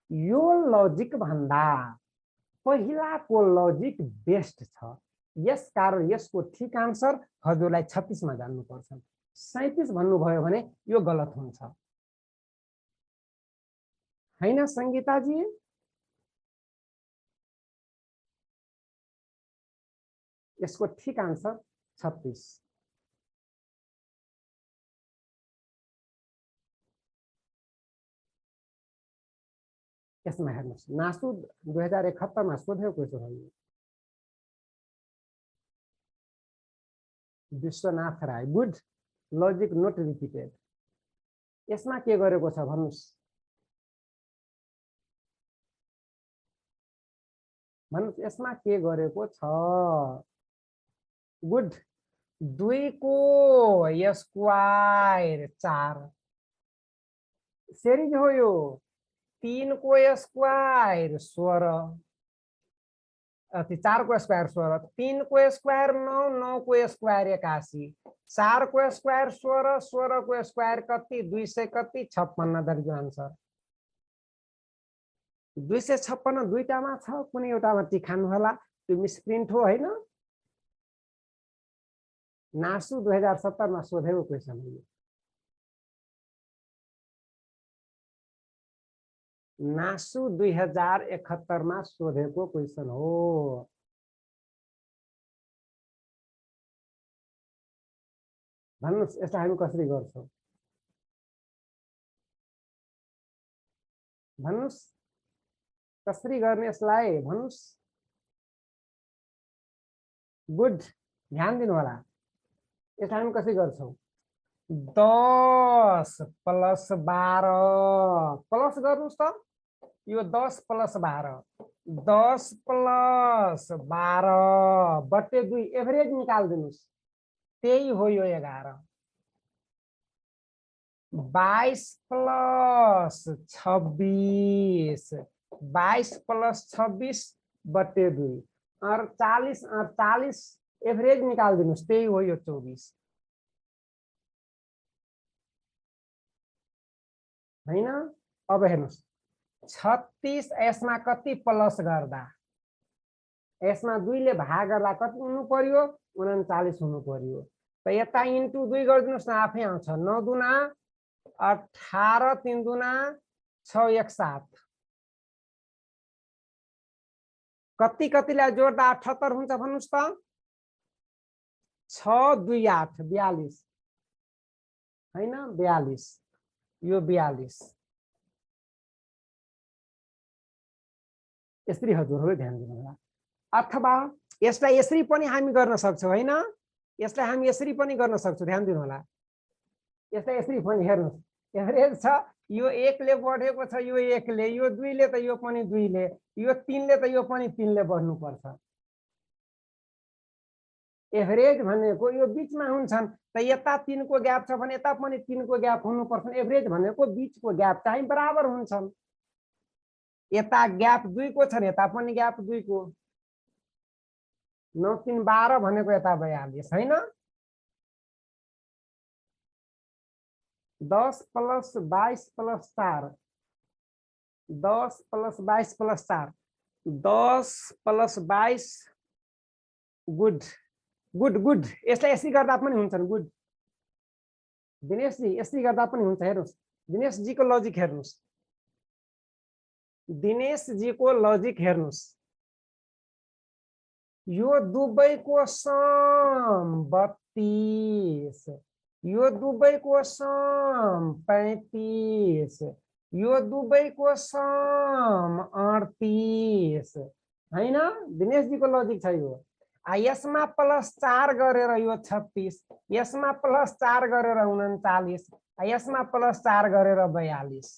A: यो लजिक भन्दा पहिलाको लजिक बेस्ट छ यसकारण यसको ठीक आन्सर हजुरलाई 36 मा जान्नु पर्छ 37 भन्नुभयो भने यो गलत हुन्छ हैन संगीता जी यसको ठीक आन्सर 36 यसमा हेर्नुस् नासु 2071 मा सोधेको क्वेशन हो विश्वनाथ राय गुड लजिक नोट रिपिटेड यसमा के गरेको छ भन्नुस् यसमा के गरेको छ गुड 2 को स्क्वायर 4 सेरीज हो यो 3 को स्क्वायर 16 4 को स्क्वायर 16 3 को स्क्वायर 9 9 को स्क्वायर 81 4 को स्क्वायर 16 16 को स्क्वायर कति 200 कति 56 दर्जो आन्सर 256 दुईटामा छ कुनै एउटामा टिकाउनु होला त्यो मिसप्रिन्ट हो हैन नासु 2070 मा सोधेको क्वेशन हो नासु 2071 मा सोधेको क्वेशन हो भन्नुस् यसलाई हामी कसरी गर्छौं भन्नुस् कसरी गर्ने यसलाई भन्नुस् गुड ध्यान दिनु होला यसलाई हामी कसरी गर्छौं 10 + 12 प्लस गर्नुस् त यो 10 + 12 10 + 12 बटे 2 एभरेज निकाल्दिनुस् त्यही हो यो 11 22 + 26 22 + 26 बटे 2 48 48 एभरेज निकाल्दिनुस् त्यही हो यो 24 हैन अब हेर्नुस् 36 यसमा कति प्लस गर्दा यसमा 2 ले भाग गर्दा कति हुनु पर्यो 39 हुनु पर्यो त यता इन्टु 2 गर्दिनुस् न आफै आउँछ 9 दुना 18 3 दुना 6 1 7 कति कतिलाई जोड्दा 78 हुन्छ भन्नुस् त 6 2 8 42 हैन 42 यो 42 यसरी हजुरहरूले ध्यान दिनु होला अथवा यसलाई यसरी पनि हामी गर्न सक्छौं हैन यसलाई हामी यसरी पनि गर्न सक्छौं ध्यान दिनु होला यसलाई यसरी पनि हेर्नुस् एभरेज छ यो 1 ले बढेको छ यो 1 ले यो 2 ले त यो पनि 2 ले यो 3 ले त यो पनि 3 ले बढ्नु पर्छ एभरेज भनेको यो बीचमा हुन्छन् त यता 3 को ग्याप छ भने यता पनि 3 को ग्याप हुनु पर्छ एभरेज भनेको बीचको ग्याप चाहिँ बराबर हुन्छन् यता ग्याप 2 को छ नि यता पनि ग्याप 2 को 9 3 12 भनेको यता 42 हैन 10 plus 22 plus 4 10 plus 22 plus 4 10 plus 22 good good good यसलाई यसरी गर्दा पनि हुन्छ नि गुड दिनेश जी यसरी गर्दा पनि हुन्छ हेर्नुस् दिनेश जी को लजिक हेर्नुस् दिनेश जी को लजिक हेर्नुस् यो दुबैको सम 32 यो दुबैको सम 35 यो दुबैको सम 38 हैन दिनेश जी को लजिक छ यो यसमा प्लस 4 गरेर यो 36 यसमा प्लस 4 गरेर 39 यसमा प्लस 4 गरेर 42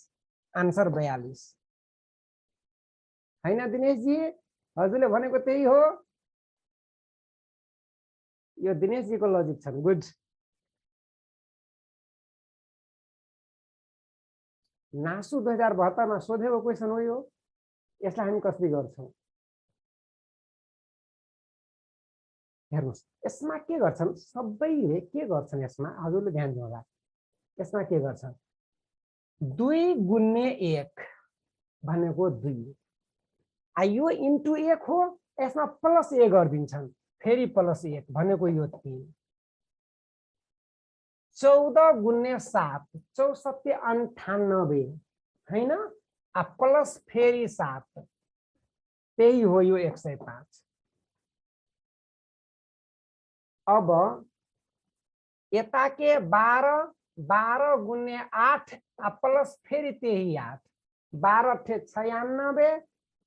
A: आन्सर 42 हैन दिनेश जी हजुरले भनेको त्यही हो यो दिनेश जी को लजिक छ गुड नासु 2072 मा सोधेको क्वेशन हो यो यसलाई हामी कसरी गर्छौं हेर्नुस् यसमा के गर्छन् सबैले के गर्छन् यसमा हजुरले ध्यान दिनु होला यसमा के गर्छन् 2 गुण्ने 1 भनेको 2 यो इन्टु 1 हो यसमा प्लस 1 गर्दिन्छन् फेरि प्लस 1 भनेको यो 3 14 गुण्ने 7 64 98 हैन प्लस फेरि 7 त्यही हो यो 105 अब यता के 12 12 गुण्ने 8 प्लस फेरि त्यही 8 12 ठे 96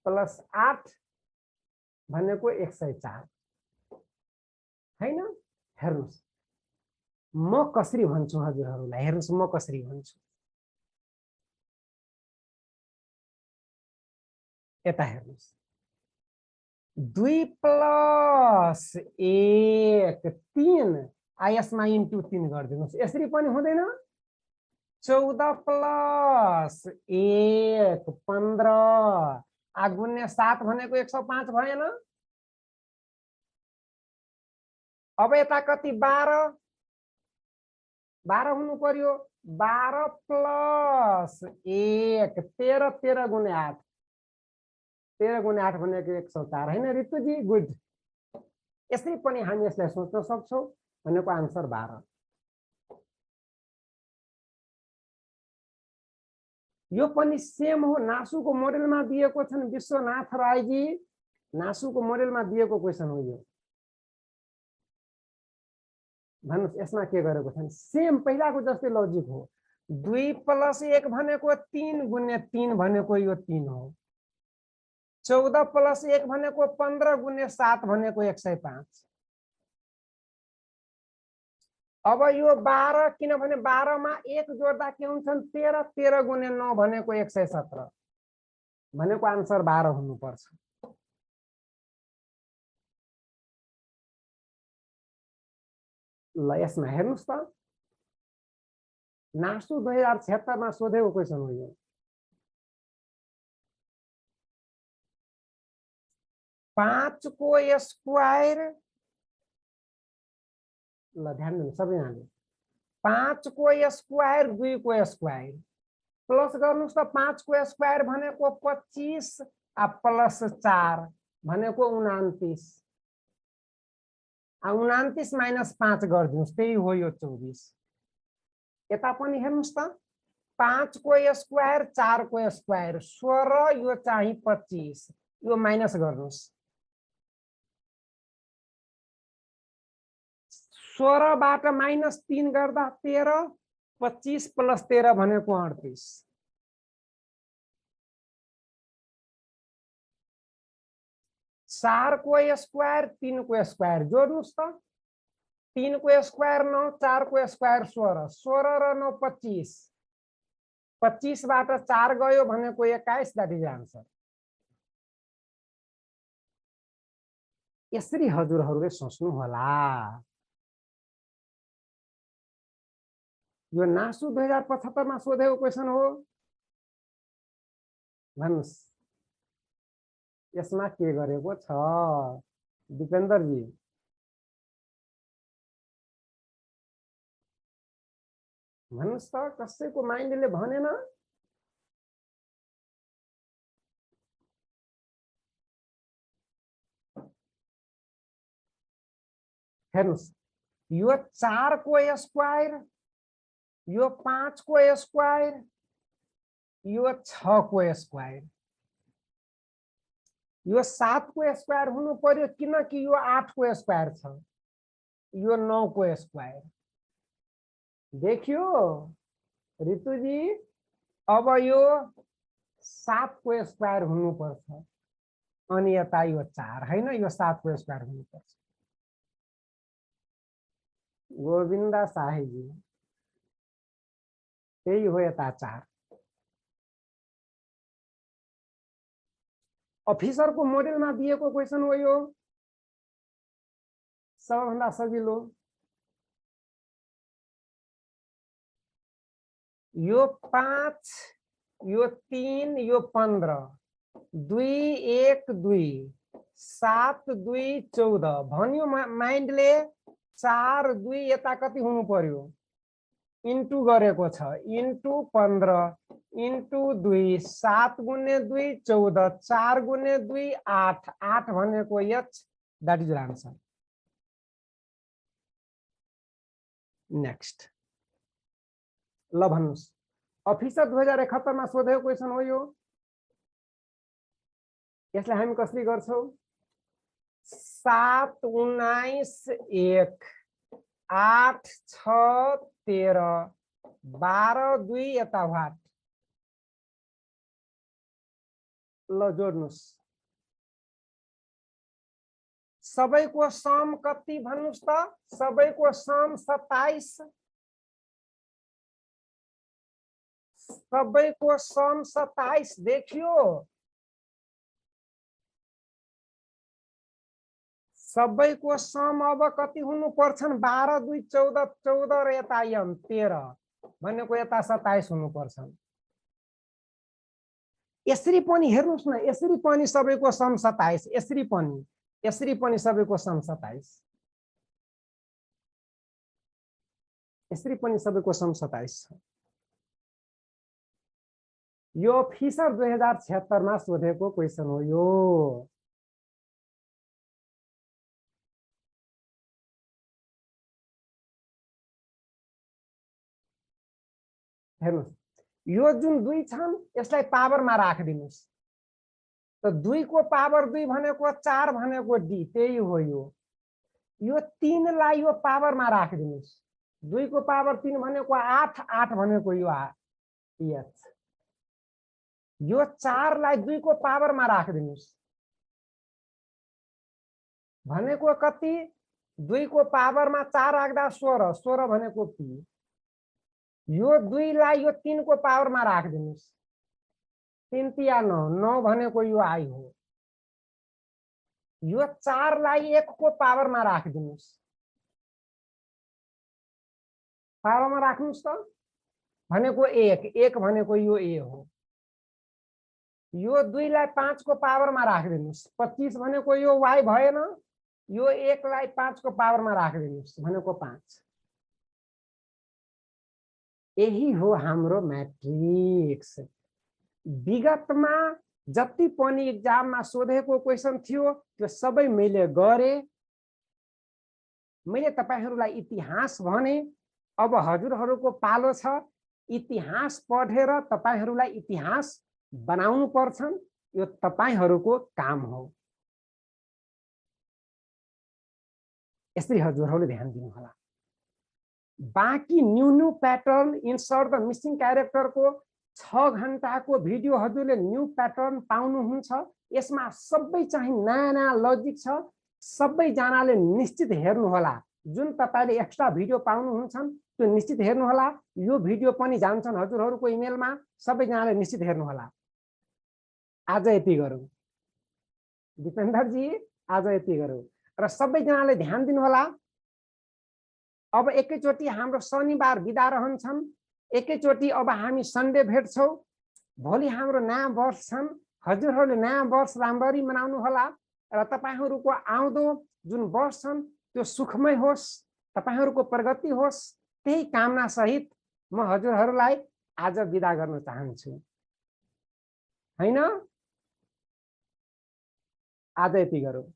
A: प्लस 8 भनेको 104 हैन हेर्नुस् म कसरी भन्छु हजुरहरूलाई हेर्नुस् म कसरी भन्छु यता हेर्नुस् 2 प्लस 1 3 यसमा इन्टु 3 गरिदिनुस् यसरी पनि हुँदैन 14 प्लस 1 15 गुण्ने 7 भनेको 105 भएन अब यता कति 12 12 हुनु पर्यो 12 प्लस 1 13 13 गुणे 8 13 गुणे 8 भनेको 104 हैन ऋतु जी गुड यसरी पनि हामी यसलाई सोच्न सक्छौं भनेको आन्सर 12 यो पनि सेम हो नासुको मोडेलमा दिएको छन् विश्वनाथ राय जी नासुको मोडेलमा दिएको क्वेशन हो यो भन्नुस् यसमा के गरेको छन् सेम पहिलाको जस्तै लजिक हो 2 प्लस 1 भनेको 3 गुणे 3 भनेको यो 3 हो 14 प्लस 1 भनेको 15 गुणे 7 भनेको 105 अब यो 12 किनभने 12 मा 1 जोड्दा के हुन्छन् 13 13 गुणे 9 भनेको 117 भनेको आन्सर 12 हुनुपर्छ ल यसमा हेर्नुस् त नासु 2076 मा सोधेको क्वेशन हो यो 5 को स्क्वायर ल ध्यान दिनु सबैजनाले 5 को स्क्वायर 2 को स्क्वायर प्लस गर्नुस् त 5 को स्क्वायर भनेको 25 प्लस 4 भनेको 29 29 माइनस 5 गरिदिनुस् त्यही हो यो 24 यता पनि हेर्नुस् त 5 को स्क्वायर 4 को स्क्वायर 16 यो चाहिँ 25 यो माइनस गर्नुस् 16 बाट माइनस 3 गर्दा 13 25 प्लस 13 भनेको 38 4 को स्क्वायर 3 को स्क्वायर जोड्नुस् त 3 को स्क्वायर 9 4 को स्क्वायर 16 16 र 9 25 25 बाट 4 गयो भनेको 21 दैट इज आन्सर यसरी हजुरहरूले सोच्नु होला यो नासु 2075 मा सोधेको क्वेशन हो भन्नुस् यसमा के गरेको छ दिपेन्द्र जी? भन्नुस् त, कसैको माइन्डले भनेन? हेर्नुस्, यो 4 को स्क्वायर, यो 5 को स्क्वायर, यो 6 को स्क्वायर, यो 7 को स्क्वायर हुनु पर्यो किनकि यो 8 को स्क्वायर छ, यो 9 को स्क्वायर। देखियो ऋतुजी, अब यो 7 को स्क्वायर हुनु पर्छ, अनि यता यो 4 हैन, यो 7 को स्क्वायर हुनु पर्छ। गोविन्दा शाहीजी, त्यही हो, यता 4। अफिसर को मोडेलमा दिएको क्वेशन हो यो, सबभन्दा सजिलो। यो 5, यो 3, यो 15, 2 1 2 7 2 14 भन्यो माइन्डले। 4 2 यता कति हुनु पर्यो, इन्टु गरेको छ, इन्टु 15 इन्टु 2, 7 गुणे 2 14, 4 गुणे 2 8, 8 भनेको H, that is answer. Next ल भन्नुस्, अफिसर 2071 मा सोधेको क्वेशन हो यो। यसलाई हामी कसरी गर्छौ? 7 19 1 8 6 13 12 2 यता भाट। ल जोड्नुस्, सबैको सम कति भन्नुस् त? सबैको सम 27, सबैको सम 27। देखियो, सबैको सम अब कति हुनु पर्छन्? 12 2 14, 14 र यता 13 भनेको यता 27 हुनु पर्छन्। यसरी पनि हेर्नुस् न, यसरी पनि सबैको सम 27, यसरी पनि सबैको सम 27, यसरी पनि सबैको सम 27 छ। यो फिसर 2076 मा सोधेको क्वेशन हो यो। हेर्नुस्, यो जुन 2 छन् यसलाई पावरमा राखिदिनुस्। त 2 को पावर 2 भनेको 4 भनेको डी, त्यही हो यो। यो 3 लाई यो पावरमा राखिदिनुस्। 2 को पावर 3 भनेको 8, 8 भनेको यो एच। यो 4 लाई 2 को पावरमा राखिदिनुस् भनेको कति? 2 को पावरमा 4 राख्दा 16, 16 भनेको पी। यो 2 लाई यो 3 को पावरमा राखिदिनुस्, 3 तिया 9, 9 भनेको यो आई हो। यो 4 लाई 1 को पावरमा राखिदिनुस्, पावरमा राख्नुस् त भनेको 1, 1 भनेको यो ए हो। यो 2 लाई 5 को पावरमा राखिदिनुस्, 25 भनेको यो वाई भएन। यो 1 लाई 5 को पावरमा राखिदिनुस् भनेको 5। यही हो हाम्रो मैट्रिक्स। विगतमा जति पनि एक्जाममा सोधेको क्वेशन थियो त्यो सबै मैले गरे। मैले तपाईहरुलाई इतिहास भने, अब हजुरहरुको पालो छ इतिहास पढेर तपाईहरुलाई इतिहास बनाउनु पर्छन्। यो तपाईहरुको काम हो। यसरी हजुरहरुले ध्यान दिनु होला। बाँकी new pattern insert the missing character को 6 घण्टा को भिडियो हजुरले न्यू पैटर्न पाउनुहुन्छ। यसमा सबै चाहिँ नयाँ लजिक छ। सबै जनाले निश्चित हेर्नु होला। जुन तपाईले एक्स्ट्रा भिडियो पाउनुहुन्छन् त्यो निश्चित हेर्नु होला। यो भिडियो पनि जान्छन् हजुरहरुको इमेलमा, सबै जनाले निश्चित हेर्नु होला। आज यति गरौँ दिपेन्द्र जी, आज यति गरौँ र सबै जनाले ध्यान दिनु होला। अब एकैचोटी हाम्रो शनिबार बिदा रहन्छन्। एकैचोटी अब हामी सन्डे भेट्छौं। भोलि हाम्रो नयाँ वर्ष छन्। हजुरहरूले नयाँ वर्ष राम्ररी मनाउनु होला र तपाईहरूको आउँदो जुन वर्ष छन् त्यो सुखमय होस्, तपाईहरूको प्रगति होस्, त्यही कामना सहित म हजुरहरूलाई आज बिदा गर्न चाहन्छु हैन। आज यति गरौँ।